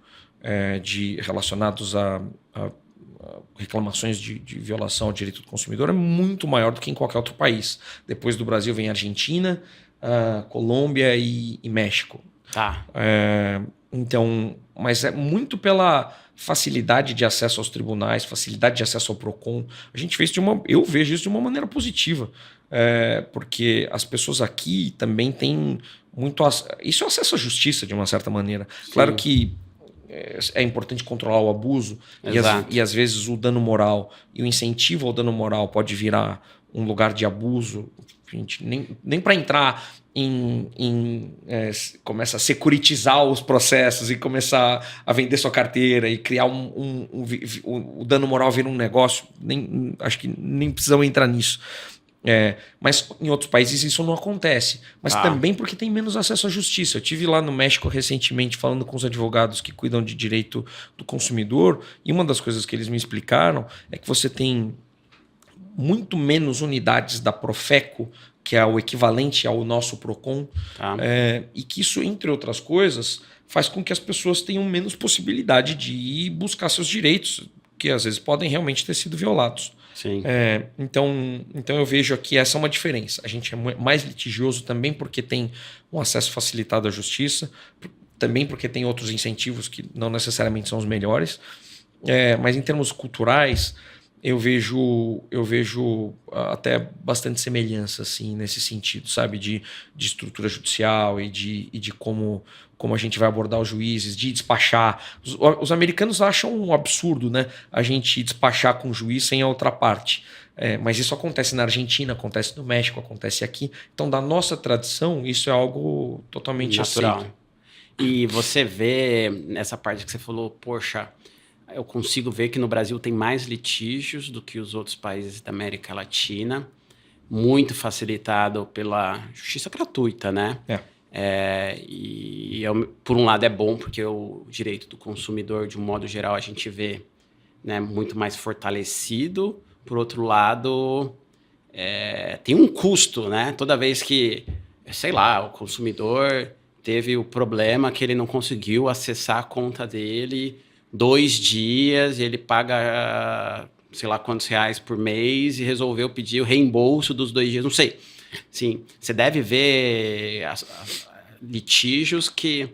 relacionados a reclamações de violação ao direito do consumidor é muito maior do que em qualquer outro país. Depois do Brasil vem Argentina, Colômbia e México. Tá. Então, mas é muito pela facilidade de acesso aos tribunais, facilidade de acesso ao PROCON. Eu vejo isso de uma maneira positiva, porque as pessoas aqui também têm muito... Isso é acesso à justiça, de uma certa maneira. Sim. Claro que é importante controlar o abuso e às vezes o dano moral e o incentivo ao dano moral pode virar um lugar de abuso. A gente nem para entrar começa a securitizar os processos e começar a vender sua carteira e criar o dano moral vira um negócio. Acho que nem precisamos entrar nisso. Mas em outros países isso não acontece. Mas também porque tem menos acesso à justiça. Eu estive lá no México recentemente falando com os advogados que cuidam de direito do consumidor e uma das coisas que eles me explicaram é que você tem muito menos unidades da Profeco, que é o equivalente ao nosso PROCON, e que isso, entre outras coisas, faz com que as pessoas tenham menos possibilidade de ir buscar seus direitos, que às vezes podem realmente ter sido violados. Sim. Então eu vejo aqui essa é uma diferença. A gente é mais litigioso também porque tem um acesso facilitado à justiça, também porque tem outros incentivos que não necessariamente são os melhores, mas em termos culturais eu vejo até bastante semelhança assim, nesse sentido, sabe? De estrutura judicial e de como a gente vai abordar os juízes, de despachar. Os americanos acham um absurdo, né? A gente despachar com o juiz sem a outra parte. Mas isso acontece na Argentina, acontece no México, acontece aqui. Então, da nossa tradição, isso é algo totalmente natural. Aceito. E você vê nessa parte que você falou, poxa, eu consigo ver que no Brasil tem mais litígios do que os outros países da América Latina, muito facilitado pela justiça gratuita, né? Por um lado é bom, porque o direito do consumidor, de um modo geral, a gente vê, né, muito mais fortalecido. Por outro lado, tem um custo, né? Toda vez que, sei lá, o consumidor teve o problema que ele não conseguiu acessar a conta dele 2 dias, ele paga sei lá quantos reais por mês e resolveu pedir o reembolso dos 2 dias, não sei. Sim, você deve ver litígios que,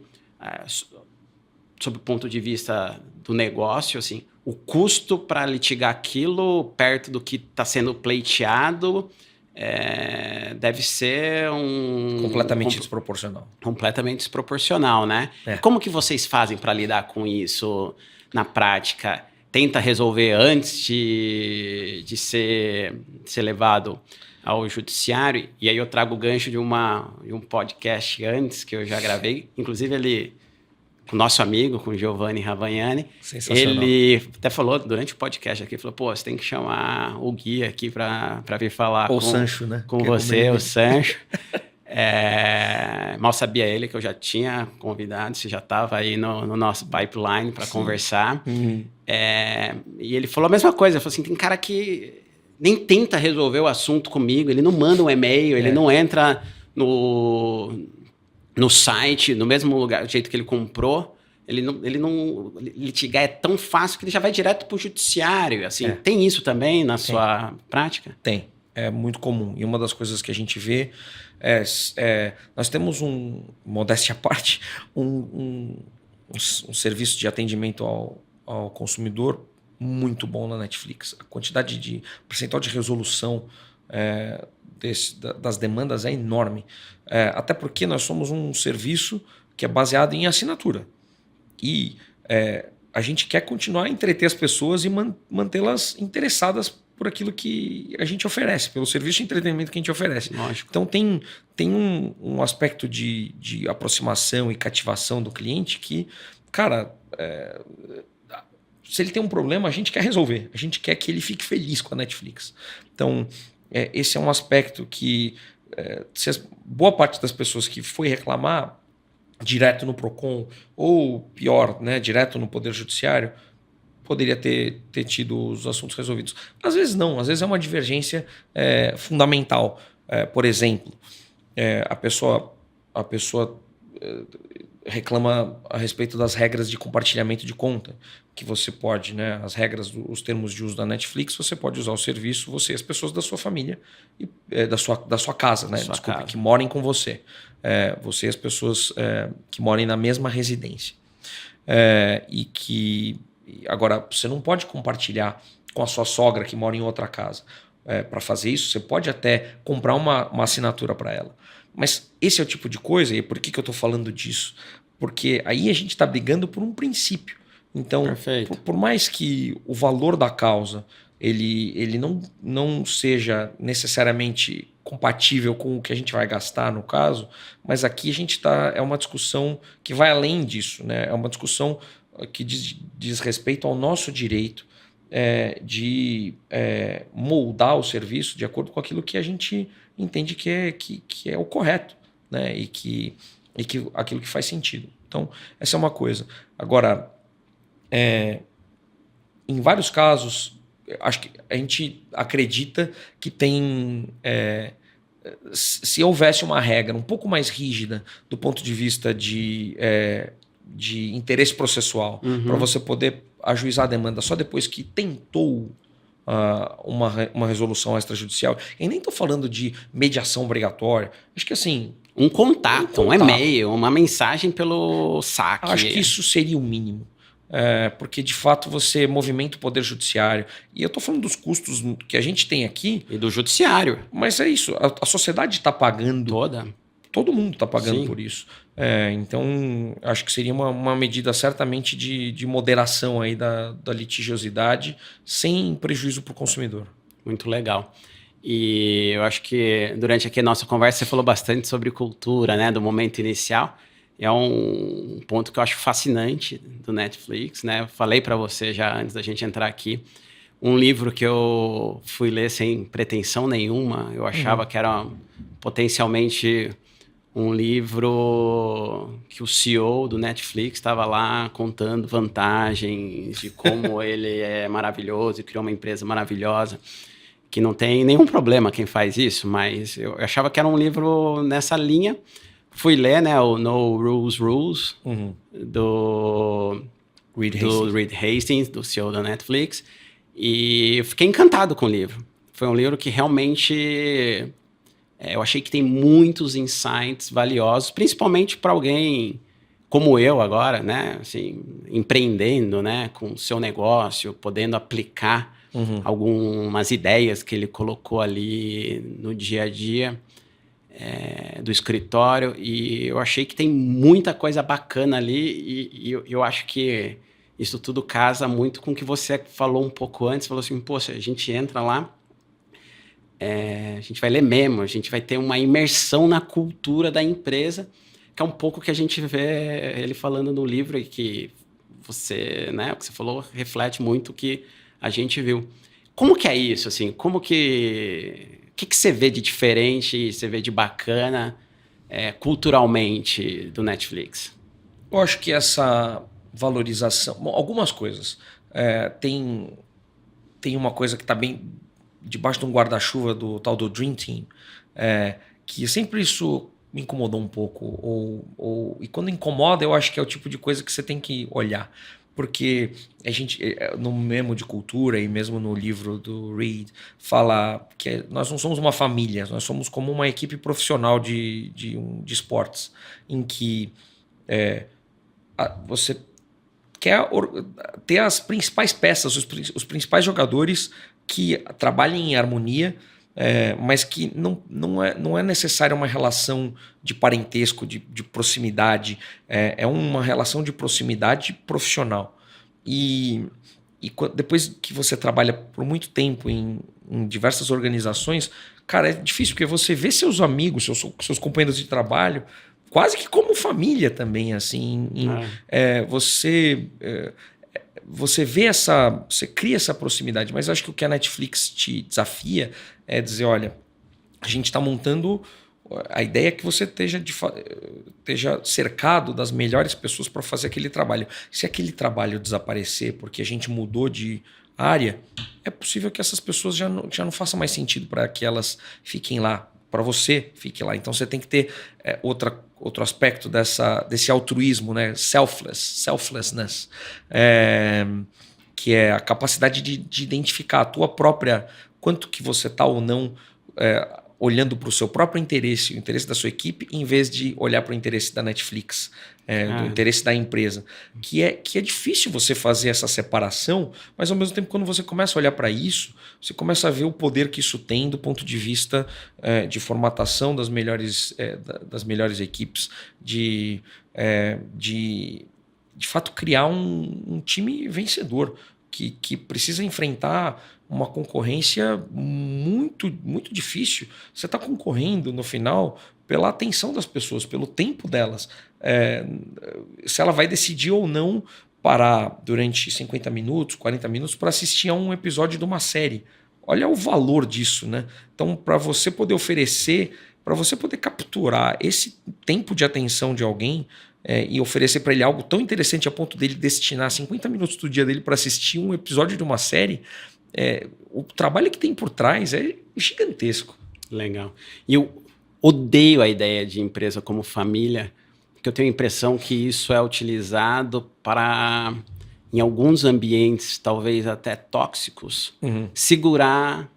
sob o ponto de vista do negócio, assim, o custo para litigar aquilo perto do que está sendo pleiteado deve ser completamente desproporcional. Completamente desproporcional, né? Como que vocês fazem para lidar com isso na prática? Tenta resolver antes de ser levado ao judiciário? E aí eu trago o gancho de um podcast antes, que eu já gravei, inclusive com o nosso amigo, com o Giovanni Ravagnani. Sensacional. Ele até falou durante o podcast aqui, falou, pô, você tem que chamar o Gui aqui para vir falar o Sancho, né? Com você, o Sancho. Mal sabia ele que eu já tinha convidado, você já estava aí no nosso pipeline para conversar. Uhum. E ele falou a mesma coisa, ele falou assim, tem cara que nem tenta resolver o assunto comigo, ele não manda um e-mail, ele não entra no site, no mesmo lugar, do jeito que ele comprou, ele não litigar é tão fácil que ele já vai direto para o judiciário. Assim, tem isso também na sua prática? Tem, é muito comum. E uma das coisas que a gente vê nós temos modéstia à parte, um serviço de atendimento ao consumidor muito bom na Netflix. A quantidade de percentual de resolução das demandas é enorme. Até porque nós somos um serviço que é baseado em assinatura. E a gente quer continuar a entreter as pessoas e mantê-las interessadas por aquilo que a gente oferece, pelo serviço de entretenimento que a gente oferece. Lógico. Então tem um aspecto de aproximação e cativação do cliente que, cara, se ele tem um problema, a gente quer resolver. A gente quer que ele fique feliz com a Netflix. Então, esse é um aspecto que boa parte das pessoas que foi reclamar direto no PROCON ou pior, né, direto no Poder Judiciário, poderia ter tido os assuntos resolvidos. Às vezes não, às vezes é uma divergência fundamental. Por exemplo, a pessoa reclama a respeito das regras de compartilhamento de conta, que você pode, né, as regras, os termos de uso da Netflix, você pode usar o serviço, você e as pessoas da sua família, da sua casa, né? Desculpa, casa. Que morem com você. Você e as pessoas que morem na mesma residência. E que agora você não pode compartilhar com a sua sogra que mora em outra casa. Para fazer isso, você pode até comprar uma assinatura para ela. Mas esse é o tipo de coisa, e por que eu estou falando disso? Porque aí a gente está brigando por um princípio. Então, por mais que o valor da causa ele não seja necessariamente compatível com o que a gente vai gastar no caso, mas aqui a gente é uma discussão que vai além disso, né? É uma discussão que diz respeito ao nosso direito de moldar o serviço de acordo com aquilo que a gente entende que é o correto, né? E que aquilo que faz sentido. Então, essa é uma coisa. Agora, em vários casos, acho que a gente acredita que tem... se houvesse uma regra um pouco mais rígida do ponto de vista de interesse processual, para você poder ajuizar a demanda só depois que tentou uma resolução extrajudicial, e nem estou falando de mediação obrigatória, acho que assim... Um contato, um e-mail, uma mensagem pelo saque. Acho que isso seria o mínimo. Porque, de fato, você movimenta o poder judiciário. E eu estou falando dos custos que a gente tem aqui. E do judiciário. Mas é isso. A sociedade está pagando. Todo mundo está pagando Sim. por isso. Então, acho que seria uma medida certamente de moderação aí da litigiosidade, sem prejuízo para o consumidor. Muito legal. E eu acho que durante aqui a nossa conversa você falou bastante sobre cultura, né, do momento inicial. É um ponto que eu acho fascinante do Netflix, né? Eu falei para você já antes da gente entrar aqui, um livro que eu fui ler sem pretensão nenhuma. Eu achava que era potencialmente um livro que o CEO do Netflix estava lá contando vantagens de como ele é maravilhoso e criou uma empresa maravilhosa, que não tem nenhum problema quem faz isso, mas eu achava que era um livro nessa linha. Fui ler, né, o No Rules, do Reed Hastings, do CEO da Netflix, e eu fiquei encantado com o livro. Foi um livro que realmente eu achei que tem muitos insights valiosos, principalmente para alguém como eu agora, né, assim, empreendendo, né, com o seu negócio, podendo aplicar algumas ideias que ele colocou ali no dia a dia do escritório, e eu achei que tem muita coisa bacana ali, e eu acho que isso tudo casa muito com o que você falou um pouco antes, falou assim, poxa, a gente entra lá, a gente vai ler memo, a gente vai ter uma imersão na cultura da empresa, que é um pouco que a gente vê ele falando no livro, e que você, né, o que você falou reflete muito o que a gente viu. Como que é isso, assim? Como que... O que você vê de diferente, você vê de bacana culturalmente do Netflix? Eu acho que essa valorização... Bom, algumas coisas. Tem uma coisa que está bem debaixo de um guarda-chuva do tal do Dream Team, que sempre isso me incomodou um pouco. E quando incomoda, eu acho que é o tipo de coisa que você tem que olhar. Porque a gente, no memo de cultura e mesmo no livro do Reed, fala que nós não somos uma família, nós somos como uma equipe profissional de esportes, em que você quer ter as principais peças, os principais jogadores que trabalhem em harmonia, mas que não é necessária uma relação de parentesco, de proximidade, é uma relação de proximidade profissional. E depois que você trabalha por muito tempo em diversas organizações, cara, é difícil, porque você vê seus amigos, seus companheiros de trabalho, quase que como família também, assim. Você vê você cria essa proximidade, mas acho que o que a Netflix te desafia é dizer, olha, a gente está montando, a ideia é que você esteja cercado das melhores pessoas para fazer aquele trabalho. Se aquele trabalho desaparecer porque a gente mudou de área, é possível que essas pessoas já não façam mais sentido para que elas fiquem lá para você fique lá. Então você tem que ter outro aspecto desse altruísmo, né? Selflessness, que é a capacidade de identificar a tua própria, quanto que você está ou não olhando para o seu próprio interesse, o interesse da sua equipe, em vez de olhar para o interesse da Netflix, do interesse da empresa. Que é difícil você fazer essa separação, mas ao mesmo tempo, quando você começa a olhar para isso, você começa a ver o poder que isso tem do ponto de vista de formatação das melhores equipes, de fato criar um time vencedor, que precisa enfrentar uma concorrência muito, muito difícil. Você está concorrendo, no final, pela atenção das pessoas, pelo tempo delas. Se ela vai decidir ou não parar durante 50 minutos, 40 minutos para assistir a um episódio de uma série. Olha o valor disso, né? Então, para você poder oferecer, para você poder capturar esse tempo de atenção de alguém, e oferecer para ele algo tão interessante a ponto dele destinar 50 minutos do dia dele para assistir um episódio de uma série, o trabalho que tem por trás é gigantesco. Legal. E eu odeio a ideia de empresa como família, porque eu tenho a impressão que isso é utilizado para, em alguns ambientes, talvez até tóxicos, segurar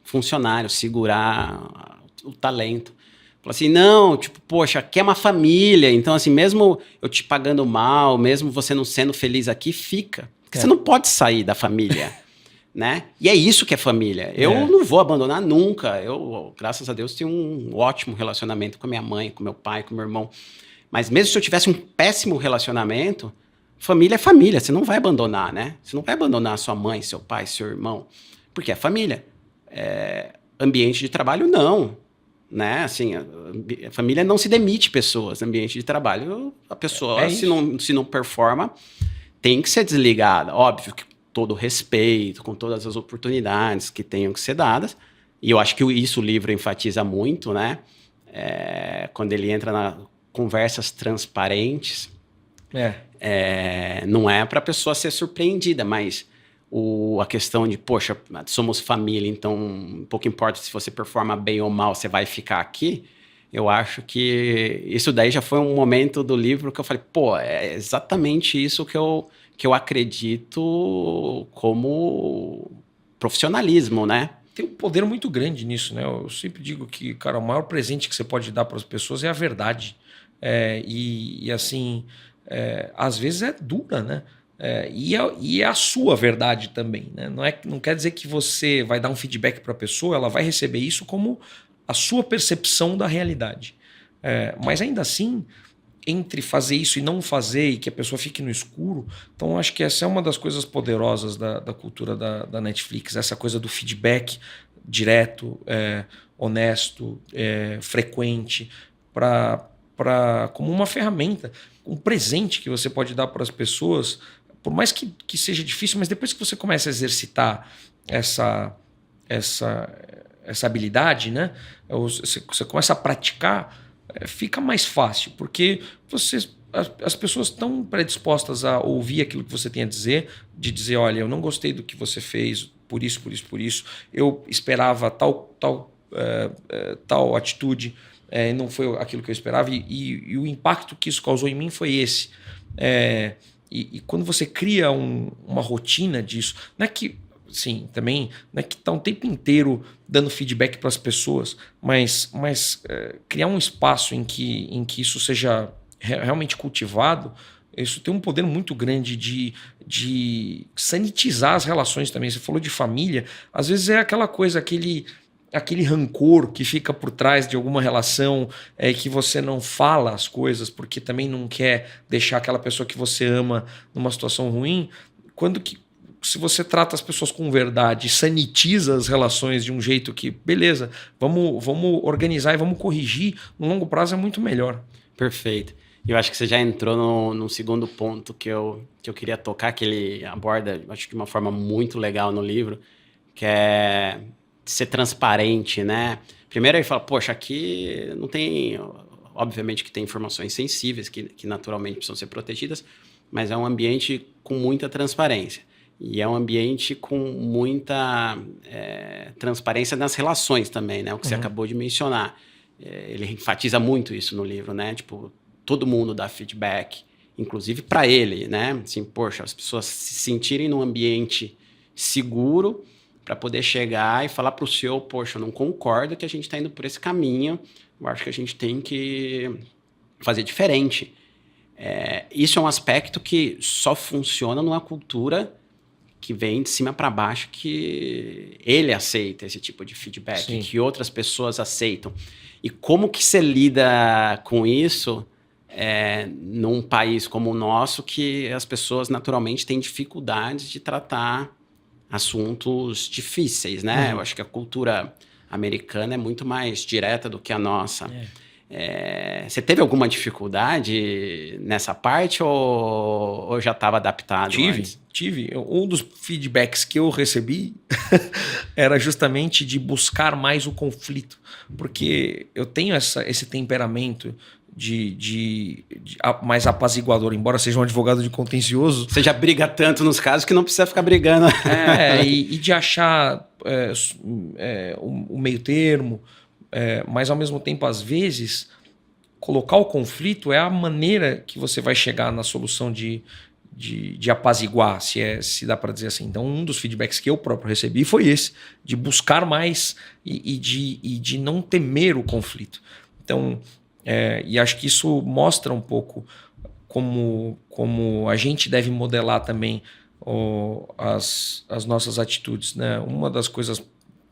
funcionários, segurar o talento. Fala assim, não, tipo, poxa, aqui é uma família, então assim, mesmo eu te pagando mal, mesmo você não sendo feliz aqui, fica. Porque você não pode sair da família, né? E é isso que é família. Eu não vou abandonar nunca. Eu, graças a Deus, tenho um ótimo relacionamento com a minha mãe, com meu pai, com meu irmão. Mas mesmo se eu tivesse um péssimo relacionamento, família é família, você não vai abandonar, né? Você não vai abandonar sua mãe, seu pai, seu irmão, porque é família. Ambiente de trabalho, não. Né? Assim, a família não se demite pessoas no ambiente de trabalho. A pessoa, se não performa, tem que ser desligada. Óbvio que todo respeito, com todas as oportunidades que tenham que ser dadas. E eu acho que isso o livro enfatiza muito, né? Quando ele entra na conversas transparentes, não é para a pessoa ser surpreendida, mas a questão de, poxa, somos família, então pouco importa se você performa bem ou mal, você vai ficar aqui. Eu acho que isso daí já foi um momento do livro que eu falei, pô, é exatamente isso que eu acredito como profissionalismo, né? Tem um poder muito grande nisso, né? Eu sempre digo que, cara, o maior presente que você pode dar para as pessoas é a verdade. Assim, às vezes é dura, né? E é a sua verdade também, né? Não quer dizer que você vai dar um feedback para a pessoa, ela vai receber isso como a sua percepção da realidade. Mas ainda assim, entre fazer isso e não fazer, e que a pessoa fique no escuro, então acho que essa é uma das coisas poderosas da cultura da Netflix, essa coisa do feedback direto, honesto, frequente, como uma ferramenta, um presente que você pode dar para as pessoas, por mais que seja difícil, mas depois que você começa a exercitar essa habilidade, né? Você começa a praticar, fica mais fácil, porque as pessoas estão predispostas a ouvir aquilo que você tem a dizer, de dizer, olha, eu não gostei do que você fez, por isso, eu esperava tal atitude, não foi aquilo que eu esperava, e o impacto que isso causou em mim foi esse. E quando você cria uma rotina disso, não é que, sim, também não é que está um tempo inteiro dando feedback para as pessoas, mas criar um espaço em que isso seja realmente cultivado, isso tem um poder muito grande de sanitizar as relações também. Você falou de família, às vezes é aquela coisa, aquele rancor que fica por trás de alguma relação, que você não fala as coisas porque também não quer deixar aquela pessoa que você ama numa situação ruim. Se você trata as pessoas com verdade, sanitiza as relações de um jeito que, beleza, vamos organizar e vamos corrigir, no longo prazo é muito melhor. Perfeito. Eu acho que você já entrou num segundo ponto que eu queria tocar, que ele aborda, acho que de uma forma muito legal no livro, que é ser transparente, né? Primeiro ele fala, poxa, aqui não tem... Obviamente que tem informações sensíveis que naturalmente precisam ser protegidas, mas é um ambiente com muita transparência. E é um ambiente com muita transparência nas relações também, né? O que você acabou de mencionar. Ele enfatiza muito isso no livro, né? Tipo, todo mundo dá feedback, inclusive para ele, né? Assim, poxa, as pessoas se sentirem num ambiente seguro para poder chegar e falar para o CEO, poxa, eu não concordo que a gente está indo por esse caminho, eu acho que a gente tem que fazer diferente. Isso é um aspecto que só funciona numa cultura que vem de cima para baixo, que ele aceita esse tipo de feedback, Sim. que outras pessoas aceitam. E como que você lida com isso num país como o nosso, que as pessoas naturalmente têm dificuldades de tratar assuntos difíceis, né? Eu acho que a cultura americana é muito mais direta do que a nossa. Você teve alguma dificuldade nessa parte ou já estava adaptado antes? Tive. Um dos feedbacks que eu recebi era justamente de buscar mais o conflito, porque eu tenho esse temperamento de mais apaziguador, embora seja um advogado de contencioso. Você já briga tanto nos casos que não precisa ficar brigando. E de achar o meio termo, mas ao mesmo tempo, às vezes, colocar o conflito é a maneira que você vai chegar na solução de apaziguar, se dá para dizer assim. Então, um dos feedbacks que eu próprio recebi foi esse, de buscar mais e de não temer o conflito. Então, e acho que isso mostra um pouco como a gente deve modelar também as nossas atitudes, né? Uma das coisas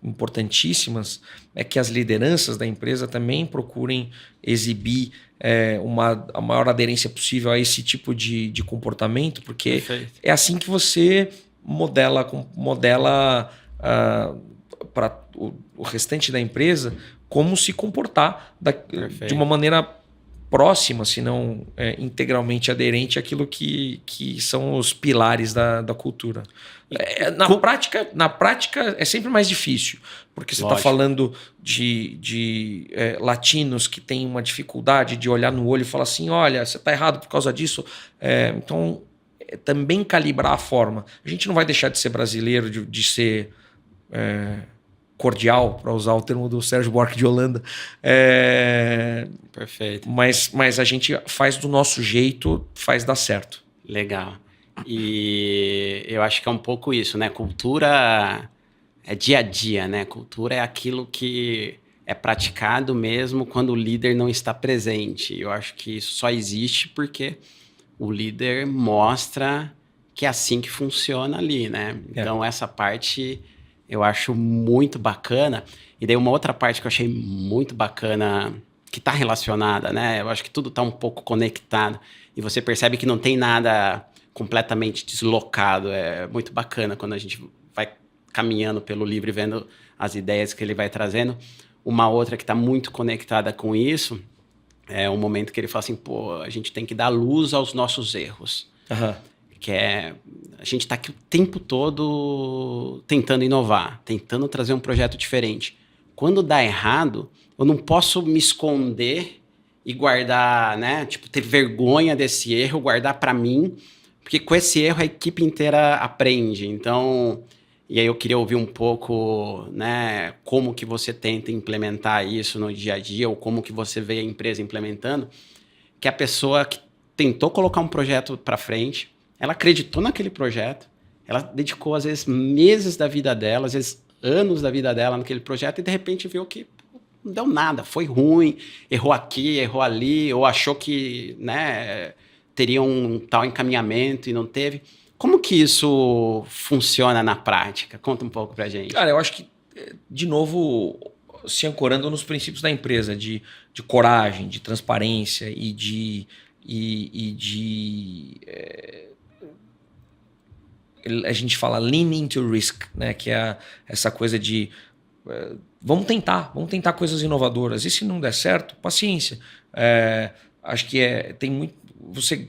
importantíssimas é que as lideranças da empresa também procurem exibir a maior aderência possível a esse tipo de comportamento, porque Perfeito. é assim que você modela para o restante da empresa como se comportar de uma maneira próxima, se não integralmente aderente àquilo que são os pilares da cultura. Na prática é sempre mais difícil, porque você está falando de latinos que têm uma dificuldade de olhar no olho e falar assim, olha, você está errado por causa disso. Então, também calibrar a forma. A gente não vai deixar de ser brasileiro, de ser cordial, para usar o termo do Sérgio Buarque de Holanda. Perfeito. Mas a gente faz do nosso jeito, faz dar certo. Legal. E eu acho que é um pouco isso, né? Cultura é dia a dia, né? Cultura é aquilo que é praticado mesmo quando o líder não está presente. Eu acho que isso só existe porque o líder mostra que é assim que funciona ali, né? Então, essa parte eu acho muito bacana. E daí uma outra parte que eu achei muito bacana, que está relacionada, né? Eu acho que tudo está um pouco conectado. E você percebe que não tem nada completamente deslocado. É muito bacana quando a gente vai caminhando pelo livro e vendo as ideias que ele vai trazendo. Uma outra que está muito conectada com isso é um momento que ele fala assim, pô, a gente tem que dar luz aos nossos erros. Que a gente está aqui o tempo todo tentando inovar, tentando trazer um projeto diferente. Quando dá errado, eu não posso me esconder e guardar, né? Tipo, ter vergonha desse erro, guardar para mim, porque com esse erro a equipe inteira aprende. Então, e aí eu queria ouvir um pouco, né? Como que você tenta implementar isso no dia a dia, ou como que você vê a empresa implementando, que a pessoa que tentou colocar um projeto para frente, ela acreditou naquele projeto, ela dedicou, às vezes, meses da vida dela, às vezes anos da vida dela naquele projeto e, de repente, viu que não deu nada, foi ruim, errou aqui, errou ali, ou achou que, né, teria um tal encaminhamento e não teve. Como que isso funciona na prática? Conta um pouco pra gente. Cara, eu acho que, de novo, se ancorando nos princípios da empresa, de coragem, de transparência e de a gente fala lean into risk, né? Que é essa coisa de vamos tentar coisas inovadoras. E se não der certo, paciência. Acho que tem muito, você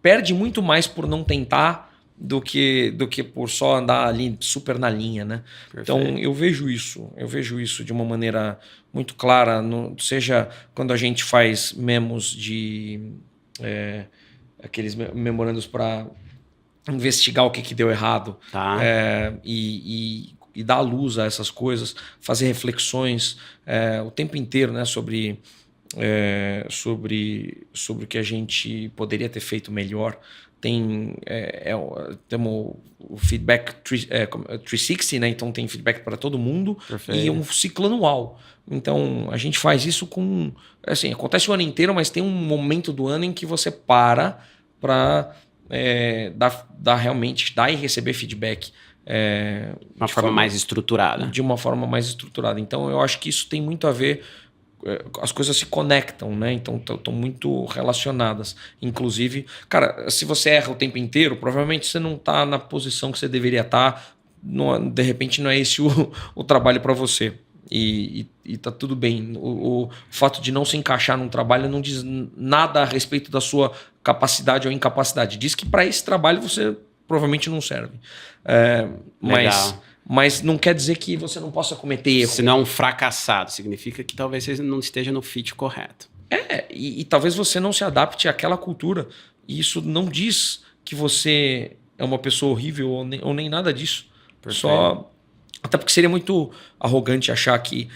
perde muito mais por não tentar do que por só andar ali super na linha, né? Perfeito. Então eu vejo isso de uma maneira muito clara, seja quando a gente faz memos de aqueles memorandos para investigar o que deu errado, Tá. E dar luz a essas coisas, fazer reflexões o tempo inteiro, né, sobre o que a gente poderia ter feito melhor. Temos o feedback 360, né? Então tem feedback para todo mundo. Perfeito. E um ciclo anual. Então a gente faz isso com... Assim, acontece o ano inteiro, mas tem um momento do ano em que você para realmente dar e receber feedback. Uma forma mais estruturada. De uma forma mais estruturada. Então eu acho que isso tem muito a ver... As coisas se conectam, né? Então estão muito relacionadas. Inclusive, cara, se você erra o tempo inteiro, provavelmente você não está na posição que você deveria estar. De repente não é esse o trabalho para você. E tá tudo bem. O fato de não se encaixar num trabalho não diz nada a respeito da sua capacidade ou incapacidade. Diz que para esse trabalho você provavelmente não serve. Mas não quer dizer que você não possa cometer erro. Se não é um fracassado, significa que talvez você não esteja no fit correto. E talvez você não se adapte àquela cultura. E isso não diz que você é uma pessoa horrível ou nem nada disso. Só... Até porque seria muito arrogante achar que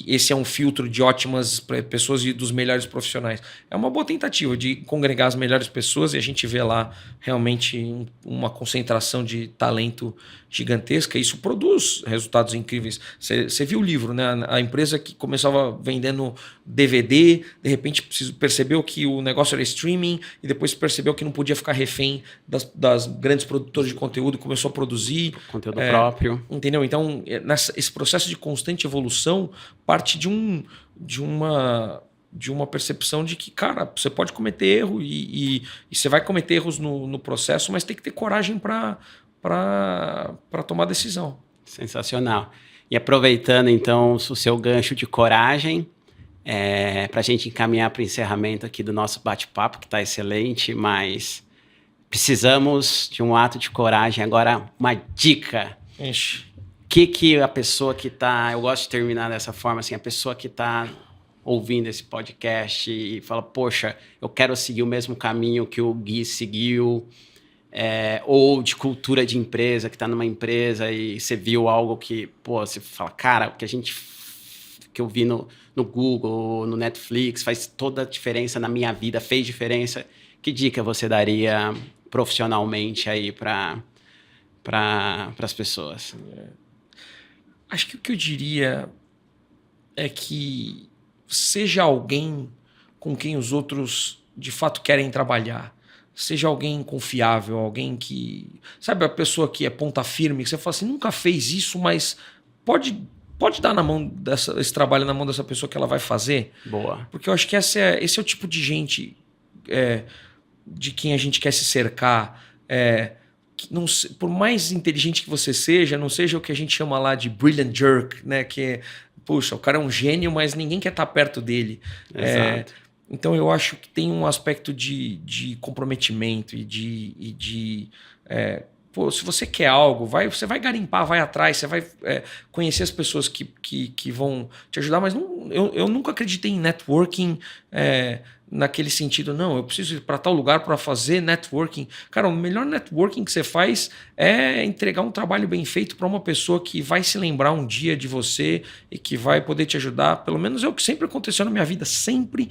esse é um filtro de ótimas pessoas e dos melhores profissionais. É uma boa tentativa de congregar as melhores pessoas e a gente vê lá realmente uma concentração de talento gigantesca. Isso produz resultados incríveis. Você viu o livro, né? A empresa que começava vendendo DVD, de repente percebeu que o negócio era streaming e depois percebeu que não podia ficar refém das grandes produtoras de conteúdo e começou a produzir. Conteúdo próprio. Entendeu? Então, esse processo de constante evolução parte de uma percepção de que, cara, você pode cometer erro e você vai cometer erros no processo, mas tem que ter coragem para tomar decisão. Sensacional. E aproveitando, então, o seu gancho de coragem, para a gente encaminhar para o encerramento aqui do nosso bate-papo, que está excelente, mas precisamos de um ato de coragem. Agora, uma dica. Ixi. Que a pessoa que está... Eu gosto de terminar dessa forma, assim, a pessoa que está ouvindo esse podcast e fala, poxa, eu quero seguir o mesmo caminho que o Gui seguiu, ou de cultura de empresa, que está numa empresa e você viu algo que, você fala, cara, o que eu vi no Google, no Netflix, faz toda a diferença na minha vida, fez diferença. Que dica você daria profissionalmente aí para as pessoas? Acho que o que eu diria é que seja alguém com quem os outros de fato querem trabalhar. Seja alguém confiável, alguém que... Sabe a pessoa que é ponta firme, que você fala assim, nunca fez isso, mas pode dar na mão esse trabalho na mão dessa pessoa que ela vai fazer? Boa. Porque eu acho que esse é o tipo de gente de quem a gente quer se cercar. Não, por mais inteligente que você seja, não seja o que a gente chama lá de brilliant jerk, né? Que puxa, o cara é um gênio, mas ninguém quer estar perto dele. Exato. Então eu acho que tem um aspecto de comprometimento se você quer algo, você vai garimpar, vai atrás, você vai conhecer as pessoas que vão te ajudar, mas eu nunca acreditei em networking naquele sentido, não, eu preciso ir para tal lugar para fazer networking. Cara, o melhor networking que você faz é entregar um trabalho bem feito para uma pessoa que vai se lembrar um dia de você e que vai poder te ajudar. Pelo menos é o que sempre aconteceu na minha vida. Sempre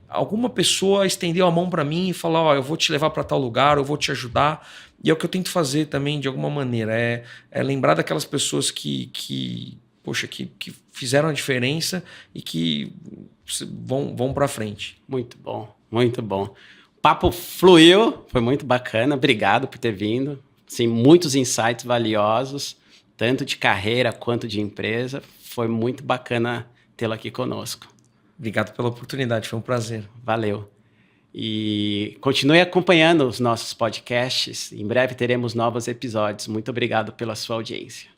alguma pessoa estendeu a mão para mim e falou, eu vou te levar para tal lugar, eu vou te ajudar. E é o que eu tento fazer também, de alguma maneira, é lembrar daquelas pessoas que fizeram a diferença e que vão para frente. Muito bom, muito bom. O papo fluiu, foi muito bacana, obrigado por ter vindo. Sim, muitos insights valiosos, tanto de carreira quanto de empresa. Foi muito bacana tê-lo aqui conosco. Obrigado pela oportunidade, foi um prazer. Valeu. E continue acompanhando os nossos podcasts. Em breve teremos novos episódios. Muito obrigado pela sua audiência.